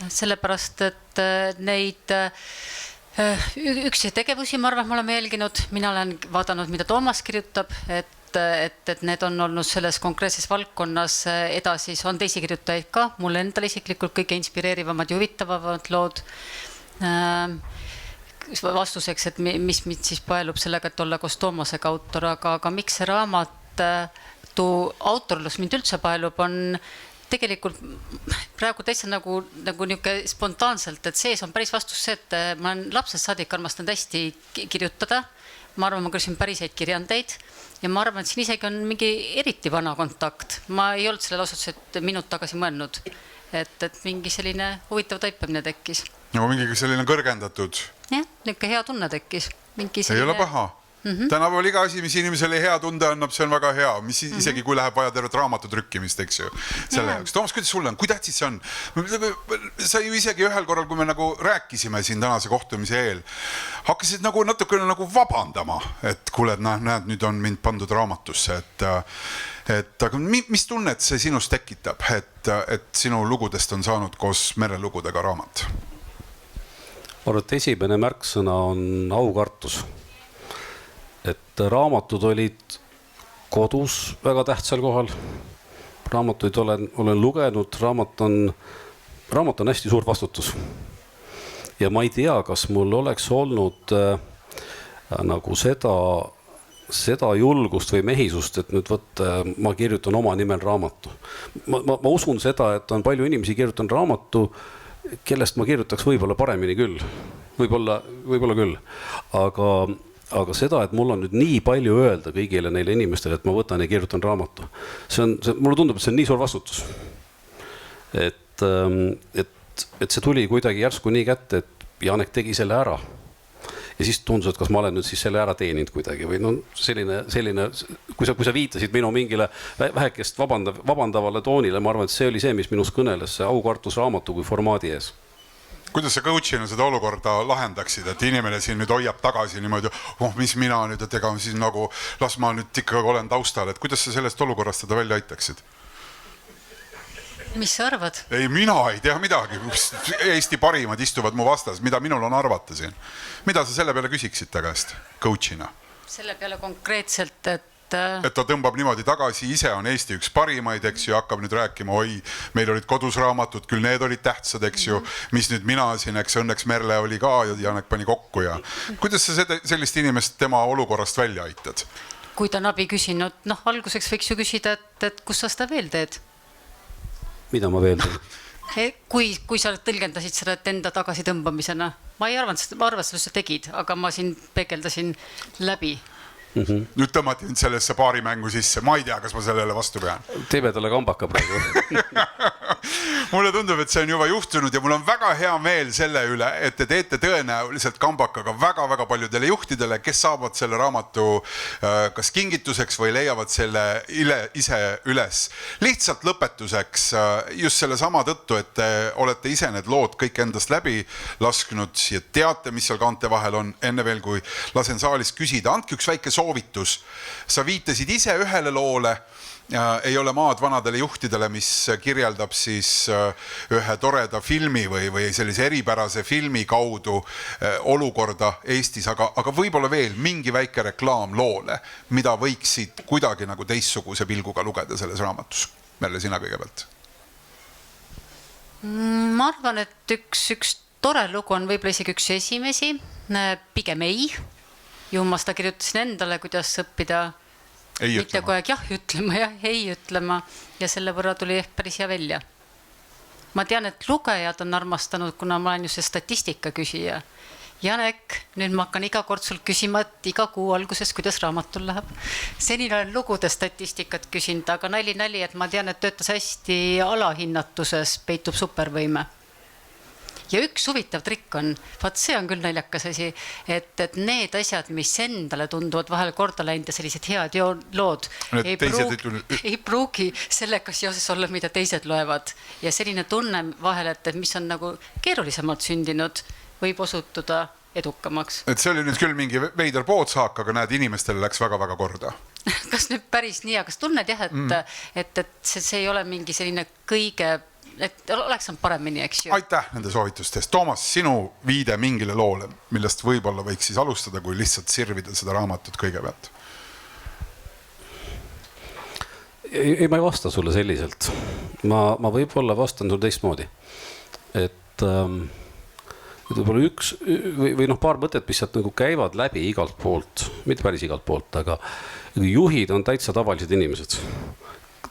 sellepärast, et neid üksi tegevusi, ma arvan, me oleme jälginud, mina olen vaadanud, mida Toomas kirjutab, et need on olnud selles konkreetses valdkonnas edasi, on teisi kirjutajaid ka, mulle endale isiklikult kõige inspireerivamad ja huvitavamad lood. Vastuseks, et mis mind siis paelub sellega, et olla koos Toomasega autor, aga miks see raamatu autorlus mind üldse paelub, on tegelikult praegu täitsa nagu niuke spontaanselt, et sees on päris vastus see, et ma olen lapsest saadik armastanud hästi kirjutada. Ma arvan, ma kirjutasin päris häid kirjandeid ja ma arvan, et siin isegi on mingi eriti vana kontakt. Ma ei olnud sellele osutuselt minut tagasi mõelnud, et mingi selline huvitav taipamine tekkis. Nagu mingi selline kõrgendatud. Jah, niuke hea tunne tekkis. Ei ole paha. Tänapäeval iga asi, mis inimesele hea tunde annab, see on väga hea, mis isegi kui läheb vaja tervet raamatu trükkimist, eks ju. Selle jaoks. Toomas, kuidas sulle on? Kui tähtis see on? Sa ju isegi ühel korral, kui me nagu rääkisime siin tänase kohtumise eel, hakkasid nagu natukene nagu vabandama, et kuule, näed, nüüd on mind pandud raamatusse, aga mis tunnet see sinust tekitab, et sinu lugudest on saanud koos merelugudega raamat? Ma arvan, et esimene märksõna on aukartus. Et raamatud olid kodus väga tähtsal kohal. Raamatuid olen lugenud, raamat on hästi suur vastutus. Ja ma ei tea, kas mul oleks olnud nagu seda julgust või mehisust, et nüüd ma kirjutan oma nimel raamatu. Ma usun seda, et on palju inimesi kirjutanud raamatu, kellest ma kirjutaks võib-olla paremini küll. Võib-olla küll. Aga seda, et mul on nüüd nii palju öelda kõigile neile inimestele, et ma võtan ja kirjutan raamatu. Mulle tundub, et see on nii suur vastutus. Et see tuli kuidagi järsku nii kätte, et Janek tegi selle ära. Ja siis tundus, et kas ma olen nüüd siis selle ära teeninud kuidagi või selline, kui sa viitasid minu mingile vähekest vabandavale toonile, ma arvan, et see oli see, mis minus kõneles, see aukartus raamatu kui formaadi ees. Kuidas sa coach'ina seda olukorda lahendaksid, et inimene siin nüüd hoiab tagasi niimoodi, mis mina nüüd, et ega siis nagu, las ma nüüd ikka olen taustal, et kuidas sa sellest olukorrast seda välja aitaksid? Mis sa arvad? Ei, mina ei tea midagi. Eesti parimad istuvad mu vastas, mida minul on arvata siin. Mida sa selle peale küsiksid ta käest coach'ina? Selle peale konkreetselt, et ta tõmbab niimoodi tagasi, ise on Eesti üks parimaid, eks ju, hakkab nüüd rääkima, meil olid kodus raamatud, küll need olid tähtsad, eks ju, mis nüüd mina siin, eks õnneks Merle oli ka ja Janek pani kokku ja kuidas sa sellist inimest tema olukorrast välja aitad? Kui ta on abi küsinud, alguseks võiks ju küsida, et kus sa seda veel teed? Mida ma veel teen? Kui sa tõlgendasid seda enda tagasi tõmbamisena, ma ei arvanud, ma arvasin, et sa tegid, aga ma siin peegeldasin läbi. Nüüd tõmmati nüüd sellesse paarimängu sisse, ma ei tea, kas ma sellele vastu pean. Teeme talle kambaka praegu. Mulle tundub, et see on juba juhtunud ja mul on väga hea meel selle üle, et te teete tõenäoliselt kambakaga väga-väga paljudele juhtidele, kes saavad selle raamatu kas kingituseks või leiavad selle ise üles. Lihtsalt lõpetuseks just selle sama tõttu, et te olete ise need lood kõik endast läbi lasknud ja teate, mis seal kaante vahel on, enne veel kui lasen saalis küsida. Andke üks väike soovitus. Sa viitasid ise ühele loole, ei ole maad vanadele juhtidele, mis kirjeldab siis ühe toreda filmi või sellise eripärase filmi kaudu olukorda Eestis, aga võib-olla veel mingi väike reklaam loole, mida võiksid kuidagi nagu teistsuguse pilguga lugeda selles raamatus. Merle, sina kõigepealt. Ma arvan, et üks tore lugu on võib-olla isegi üks esimesi, pigem ei. Ju ma seda kirjutasin endale, kuidas õppida mitte kogu aeg jah ütlema, ei ütlema ja selle võrra tuli ehk päris hea välja. Ma tean, et lugejad on armastanud, kuna ma olen ju see statistika küsija. Janek, nüüd ma hakkan iga kord sul küsima, et iga kuu alguses, kuidas raamatul läheb. Senil olen lugude statistikat küsinud, aga nali, et ma tean, et töötas hästi alahinnatuses peitub supervõime. Ja üks huvitav trikk on, vaat see on küll naljakas asi, et need asjad, mis endale tunduvad vahel korda läinud ja sellised head lood ei pruugi sellega seoses olla, mida teised loevad. Ja selline tunne vahel, et mis on nagu keerulisemalt sündinud, võib osutuda edukamaks. Et see oli nüüd küll mingi veider poodsaak, aga näed, inimestele läks väga-väga korda. Kas nüüd päris nii, aga tunned jah, et see ei ole mingi selline kõige, et oleks on paremini, eks ju. Aitäh nende soovitustest. Toomas, sinu viide mingile loole, millest võib-olla võiks siis alustada, kui lihtsalt sirvida seda raamatut kõigepealt. Ei, ma ei vasta sulle selliselt. Ma võib-olla vastan sulle teistmoodi. Et võib-olla üks või paar mõtet, mis sealt nagu käivad läbi igalt poolt, mitte päris igalt poolt, aga juhid on täitsa tavalised inimesed.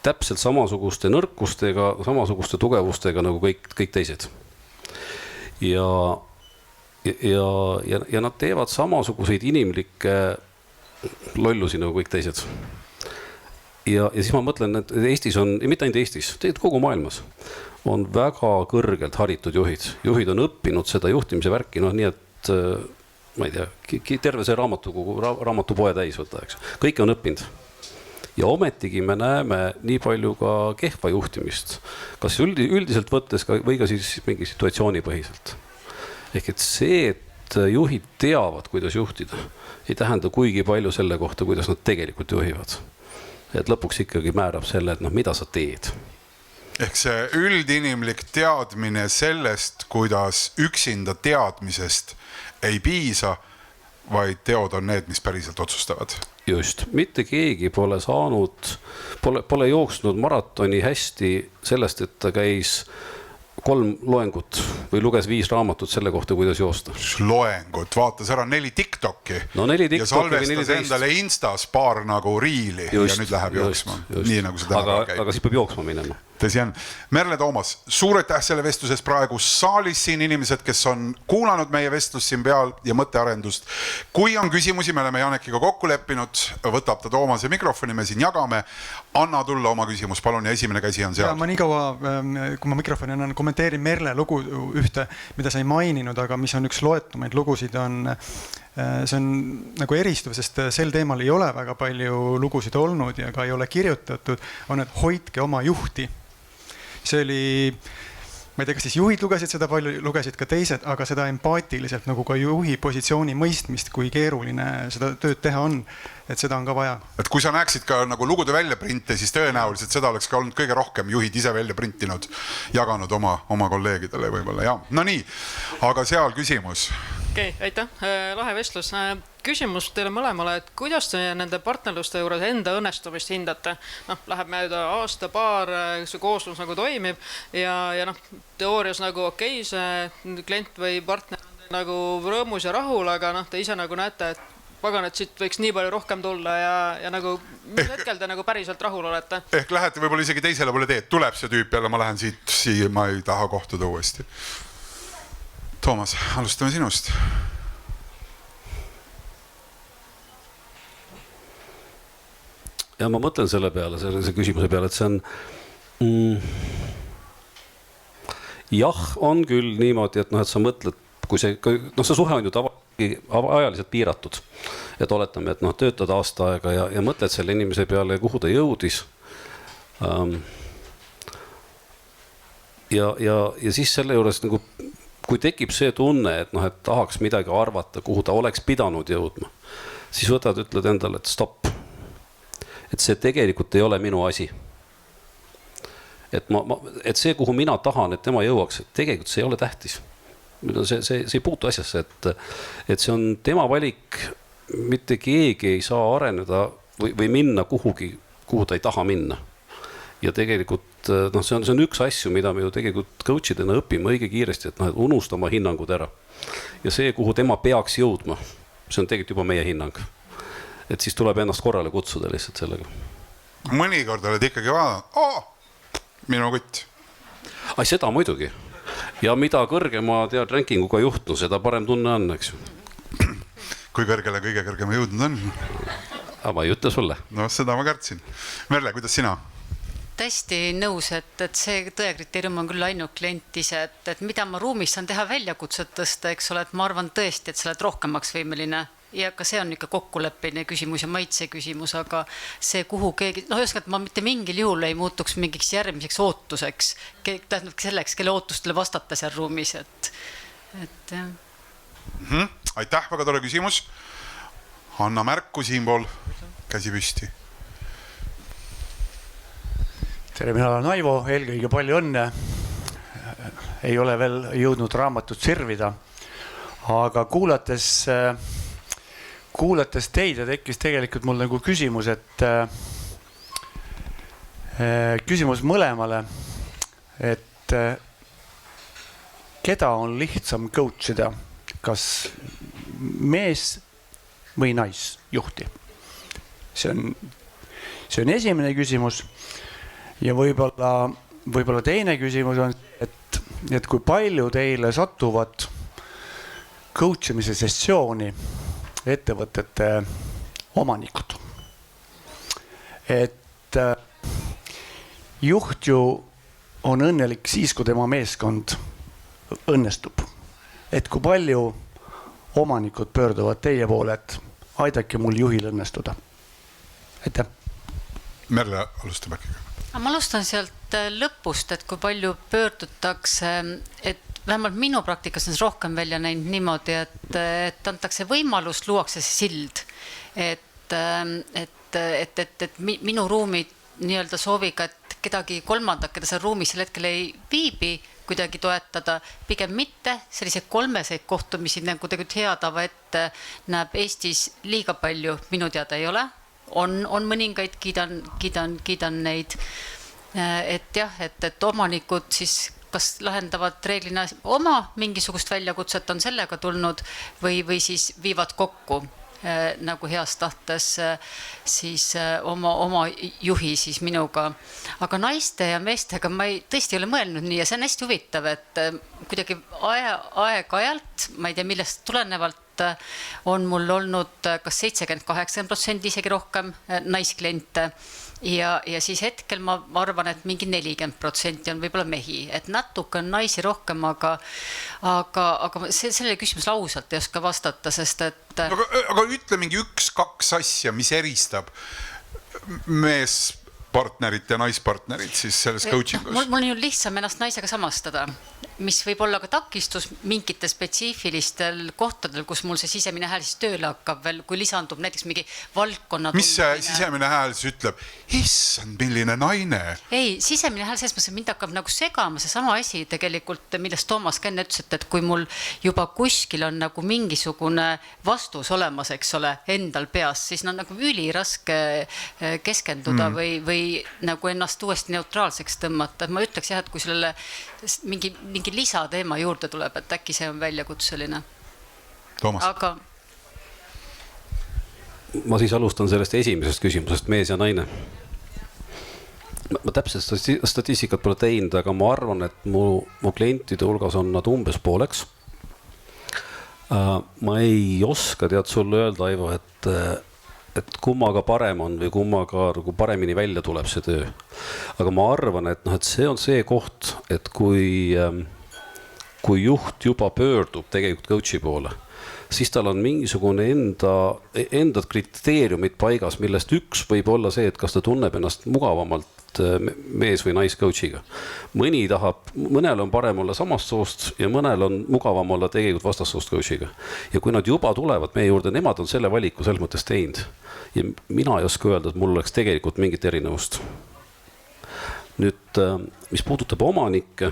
Täpselt samasuguste nõrkustega, samasuguste tugevustega nagu kõik teised. Ja nad teevad samasuguseid inimlikke lollusi nagu kõik teised. Ja siis ma mõtlen, et Eestis on, ja mitte ainult Eestis, tegelikult kogu maailmas on väga kõrgelt haritud juhid. Juhid on õppinud seda juhtimise värki, nii et, ma ei tea, terve see raamatupoe täis võtta, eks. Kõike on õppinud. Ja ometigi me näeme nii palju ka kehva juhtimist, kas üldiselt võttes või ka siis mingi situatsiooni põhiselt. Ehk et see, et juhid teavad, kuidas juhtida, ei tähenda kuigi palju selle kohta, kuidas nad tegelikult juhivad. Et lõpuks ikkagi määrab selle, et mida sa teed. Ehk see üldinimlik teadmine sellest, kuidas üksinda teadmisest ei piisa, vaid teod on need, mis päriselt otsustavad. Just, mitte keegi pole saanud, pole jooksnud maratoni hästi sellest, et ta käis 3 loengut või luges 5 raamatut selle kohta, kuidas joosta. Loengut, vaatas ära 4 TikTok'i. No 4 TikTok'i ja salvestas endale Instas paar nagu riili ja nüüd läheb jooksma. Nii nagu see täna käib. Aga siis peab jooksma minema. Tõsi on. Merle Toomas, suur aitäh selle vestluses praegu saalis siin inimesed, kes on kuulanud meie vestlust siin peal ja mõttearendust. Kui on küsimusi, me oleme Janekiga kokku leppinud, võtab ta Toomase mikrofoni, me siin jagame. Anna tulla oma küsimus, palun, ja esimene käsi on seal. Ja ma nii kaua, kui ma mikrofoni annan, kommenteerin Merle lugu ühte, mida sa ei maininud, aga mis on üks loetumaid lugusid, see on nagu eristuv, sest sel teemal ei ole väga palju lugusid olnud ja ka ei ole kirjutatud, on, et hoidke oma juhti. See oli, ma ei tea, kas siis juhid lugesid seda palju, lugesid ka teised, aga seda empaatiliselt nagu ka juhi positsiooni mõistmist, kui keeruline seda tööd teha on, et seda on ka vaja. Et kui sa näeksid ka nagu lugude väljaprinte, siis tõenäoliselt seda oleks ka olnud kõige rohkem juhid ise välja printinud, jaganud oma kolleegidele võib-olla. Ja. No nii, aga seal küsimus. Okei, aitäh. Lahe vestlus. Küsimus teile mõlemale, et kuidas te nende partnerluste juures enda õnnestumist hindate? Läheb mööda aasta, paar, see kooslus nagu toimib ja teoorias nagu okei, see klient või partner on nagu rõõmus ja rahul, aga te ise nagu näete, et pagan, et siit võiks nii palju rohkem tulla ja nagu, mis hetkel te nagu päriselt rahul olete? Ehk lähete võib-olla isegi teisele poole teed, tuleb see tüüp jälle, ma lähen siit, ma ei taha kohtuda uuesti. Toomas, alustame sinust. Ja ma mõtlen selle peale, selle küsimuse peale, et see on jah, on küll niimoodi, et sa mõtled, kui see suhe on ju ajaliselt piiratud, et oletame, et töötad aasta aega ja mõtled selle inimese peale, kuhu ta jõudis ja siis selle juures nagu kui tekib see tunne, et tahaks midagi arvata, kuhu ta oleks pidanud jõudma, siis ütled endale, et stopp. Et see tegelikult ei ole minu asi. Et see, kuhu mina tahan, et tema jõuaks, tegelikult see ei ole tähtis. See ei puutu asjasse, et see on tema valik, mitte keegi ei saa areneda või minna kuhugi, kuhu ta ei taha minna. Ja tegelikult see on üks asju, mida me ju tegelikult coachidena õpime õige kiiresti, et unustama hinnangud ära. Ja see, kuhu tema peaks jõudma, see on tegelikult juba meie hinnang. Et siis tuleb ennast korrale kutsuda lihtsalt sellega. Mõnikord oled ikkagi vaadanud, minu kutt. Ai, seda muidugi. Ja mida kõrgema rankinguga juhtnu, seda parem tunne on, eks ju. Kui kõrgele kõige kõrgema jõudnud on? Aga ma ei ütle sulle. No seda ma kärtsin. Merle, kuidas sina? täiesti nõus, et see tõekriteerium on küll ainult klient ise, et mida ma ruumis saan teha väljakutset tõsta, eks ole, et ma arvan tõesti, et sa oled rohkemaks võimeline ja ka see on ikka kokkuleppeline küsimus ja maitse küsimus, aga see, kuhu keegi, ühesõnaga, et ma mitte mingil juhul ei muutuks mingiks järgmiseks ootuseks, tähendab selleks, kelle ootustele vastata seal ruumis, et jah. Aitäh, väga tore küsimus. Anna märku siinpool, käsi püsti. Tere, mina olen Aivo, eelkõige palju õnne. Ei ole veel jõudnud raamatut sirvida, aga kuulates teid ja tekkis tegelikult mul nagu küsimus, et küsimus mõlemale, et keda on lihtsam coachida, kas mees või naisjuhti? See on esimene küsimus. Ja võib-olla teine küsimus on, et kui palju teile satuvad coachimise sessiooni ettevõtete omanikud. Et juht ju on õnnelik siis, kui tema meeskond õnnestub. Et kui palju omanikud pöörduvad teie poole, et aidake mul juhil õnnestuda. Aitäh. Merle, alustab äkki. Ma alustan sealt lõpust, et kui palju pöördutakse, et vähemalt minu praktikas on rohkem välja näinud niimoodi, et antakse võimalus, luuakse see sild, et minu ruumi nii-öelda sooviga, et kedagi kolmandat, keda seal ruumis sel hetkel ei viibi, kuidagi toetada, pigem mitte. Selliseid kolmeseid kohtumisi, nagu tegelikult hea tava ette näeb Eestis liiga palju, minu teada ei ole. On mõningaid, kiidan neid, et jah, et omanikud siis kas lahendavad reeglina oma mingisugust väljakutset, on sellega tulnud või siis viivad kokku nagu heas tahtes siis oma juhi siis minuga. Aga naiste ja meestega ma tõesti ei ole mõelnud nii ja see on hästi huvitav, et kuidagi aeg-ajalt, ma ei tea millest tulenevalt, on mul olnud kas 70-80% isegi rohkem naiskliente ja siis hetkel ma arvan, et mingi 40% on võib-olla mehi, et natuke on naisi rohkem, aga sellele küsimusele ausalt ei oska vastata, sest et aga ütle mingi 1-2 asja, mis eristab meespartnerit ja naispartnerit siis selles coachingus. Mul on ju lihtsam ennast naisega samastada, mis võib olla ka takistus mingite spetsiifilistel kohtadel, kus mul see sisemine hääl siis tööle hakkab veel, kui lisandub näiteks mingi valdkonna mis see sisemine hääl siis ütleb? Issand, milline naine? Ei, sisemine hääl selles mõttes, mind hakkab nagu segama see sama asi tegelikult, millest Toomas Kenne ütles, et kui mul juba kuskil on nagu mingisugune vastus olemas, eks ole, endal peas, siis on nagu üliraske keskenduda või nagu ennast uuesti neutraalseks tõmmata. Ma ütleks jah, et kui sellele mingi lisateema juurde tuleb, et äkki see on väljakutseline. Toomas. Aga ma siis alustan sellest esimesest küsimusest, mees ja naine. Ma täpselt statistikat pole teinud, aga ma arvan, et mu klientide hulgas on nad umbes pooleks. Ma ei oska tead sulle öelda, Aivo, et kummaga parem on või kummaga paremini välja tuleb see töö. Aga ma arvan, et see on see koht, et kui juht juba pöördub tegelikult coachi poole, siis tal on mingisugune enda kriteeriumid paigas, millest üks võib olla see, et kas ta tunneb ennast mugavamalt mees või nais coachiga. Mõnel on parem olla samast soost ja mõnel on mugavam olla tegelikult vastassoost coachiga. Ja kui nad juba tulevad meie juurde, nemad on selle valiku selles mõttes teinud. Ja mina ei oska öelda, et mul oleks tegelikult mingit erinevust. Nüüd, mis puudutab omanikke,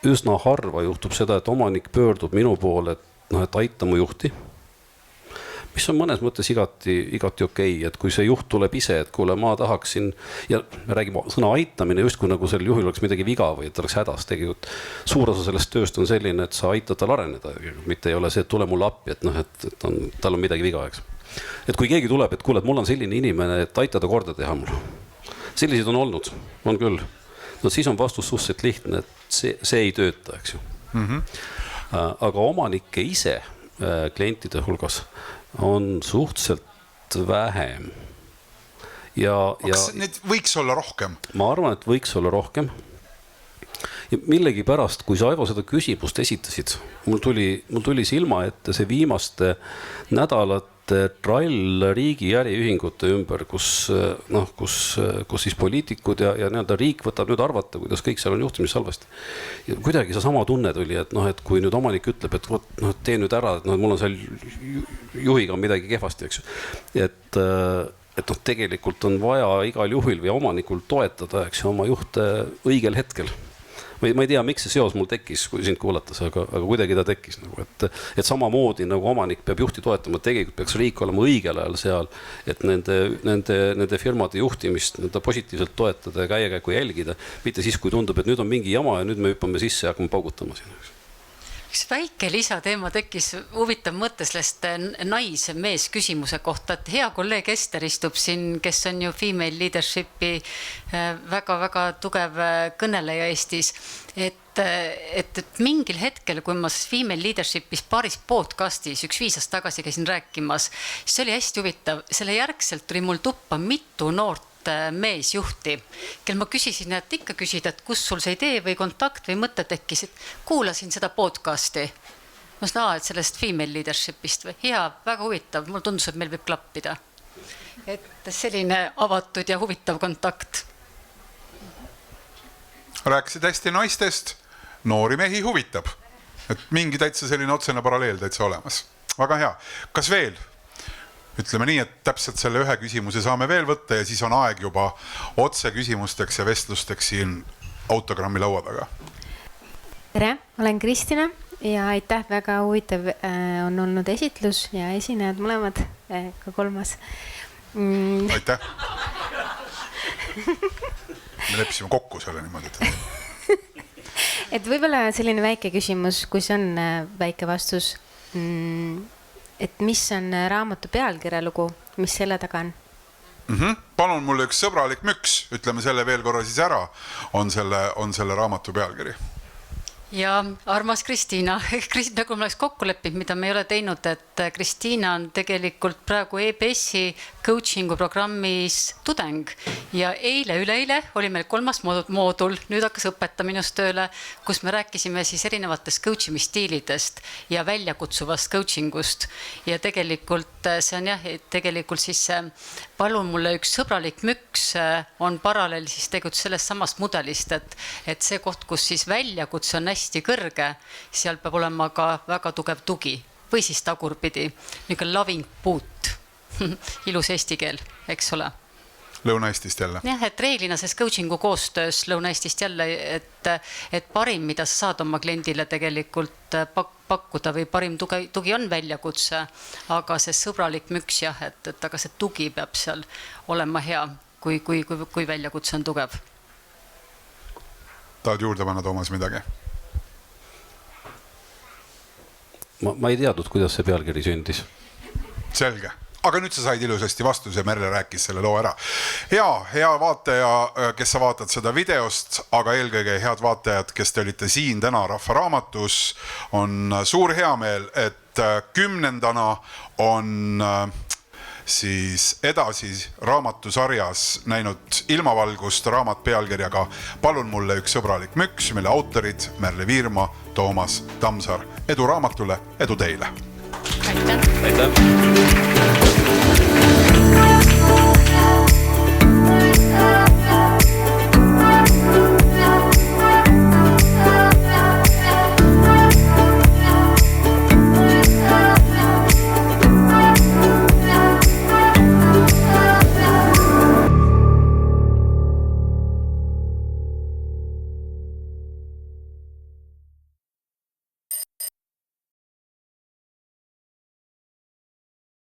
üsna harva juhtub seda, et omanik pöördub minu poole, et aita mu juhti, mis on mõnes mõttes igati okei, et kui see juht tuleb ise, et kuule, ma tahaksin, ja me räägime sõna aitamine just kui nagu sel juhil oleks midagi viga või et oleks hädas, tegelikult suur osa sellest tööst on selline, et sa aitad tal areneda, mitte ei ole see, et tule mulle appi, et tal on midagi viga, eks. Et kui keegi tuleb, et kuule, et mul on selline inimene, et aitada korda teha mul. Sellised on olnud, on küll. No siis on vastus suhteliselt lihtne, et see ei tööta, eks ju. Aga omanikke ise klientide hulgas on suhteliselt vähem. kas neid võiks olla rohkem? Ma arvan, et võiks olla rohkem. Ja millegipärast, kui sa, Aivo, seda küsimust esitasid, mul tuli silma ette see viimaste nädalate trall riigi äriühingute ümber, kus siis poliitikud ja nii-öelda riik võtab nüüd arvata, kuidas kõik seal on juhtimis halvasti. Ja kuidagi see sama tunne tuli, et kui nüüd omanik ütleb, et tee nüüd ära, et mul on seal juhiga midagi kehvasti, eks ju. Et tegelikult on vaja igal juhil või omanikul toetada, eks ju, oma juhte õigel hetkel. Ma ei tea, miks see seos mul tekkis, kui sind kuulatas, aga kuidagi ta tekkis. Et samamoodi nagu omanik peab juhti toetama, tegelikult peaks riik olema õigel ajal seal, et nende firmade juhtimist positiivselt toetada ja käiakäiku jälgida, mitte siis, kui tundub, et nüüd on mingi jama ja nüüd me hüppame sisse ja hakkame paugutama siin. Üks väike lisateema tekkis huvitav mõte sellest nais-mees küsimuse kohta, et hea kolleeg Ester istub siin, kes on ju female leadershipi väga-väga tugev kõneleja Eestis, et mingil hetkel, kui ma female leadershipis paaris podcastis 5 aastat tagasi käisin rääkimas, siis see oli hästi huvitav. Selle järgselt tuli mul tuppa mitu noort meesjuhti, kel ma küsisin, et ikka küsida, et kus sul see idee või kontakt või mõte tekkis, et kuulasin seda podcasti. Ma saan et sellest female leadershipist või hea, väga huvitav, mul tundus, et meil võib klappida. Et selline avatud ja huvitav kontakt. Rääkisid hästi naistest, noori mehi huvitab. Et mingi täitsa selline otsene paralleel täitsa olemas. Väga hea. Kas veel? Ütleme nii, et täpselt selle ühe küsimuse saame veel võtta ja siis on aeg juba otse küsimusteks ja vestlusteks siin autogrammi laua taga. Tere, olen Kristina ja aitäh, väga huvitav on olnud esitlus ja esinejad mõlemad, ka kolmas. Aitäh. Me leppisime kokku selle niimoodi. Et võib-olla selline väike küsimus, kui see on väike vastus. Et mis on raamatu pealkirja lugu, mis selle taga on? Palun mulle üks sõbralik müks, ütleme selle veel korra siis ära, on selle raamatu pealkiri. Ja armas Kristiina, nagu ma oleks kokku leppinud, mida me ei ole teinud, et Kristiina on tegelikult praegu EBS-i coachingu programmis tudeng ja üleeile oli meil 3. moodul, nüüd hakkas õpetaminust tööle, kus me rääkisime siis erinevatest coachimistiilidest ja väljakutsuvast coachingust ja tegelikult see on tegelikult siis palun mulle üks sõbralik müks on paralleel siis tegelikult sellest samast mudelist, et see koht, kus siis väljakutse on hästi kõrge, seal peab olema ka väga tugev tugi või siis tagurpidi, niisugune loving boot, ilus eesti keel, eks ole. Lõuna-Eestist jälle. Jah, et reeglina selles coachingu koostöös Lõuna-Eestist jälle, et parim, mida sa saad oma kliendile tegelikult pakkuda või parim tugi on väljakutse, aga see sõbralik müks jah, et aga see tugi peab seal olema hea, kui väljakutse on tugev. Tahad juurde panna, Toomas, midagi? Ma ei teadnud, kuidas see pealkiri sündis. Selge. Aga nüüd sa said ilusasti vastus ja Merle rääkis selle loo ära. Hea vaataja, kes sa vaatad seda videost, aga eelkõige head vaatajad, kes te olite siin täna Rahva Raamatus, on suur heameel, et 10. on siis edasi raamatusarjas näinud ilmavalgust raamat pealkirjaga Palun mulle üks sõbralik müks, mille autorid Merle Viirma, Toomas Tamsar. Edu raamatule, edu teile! Aitäh! Aitäh!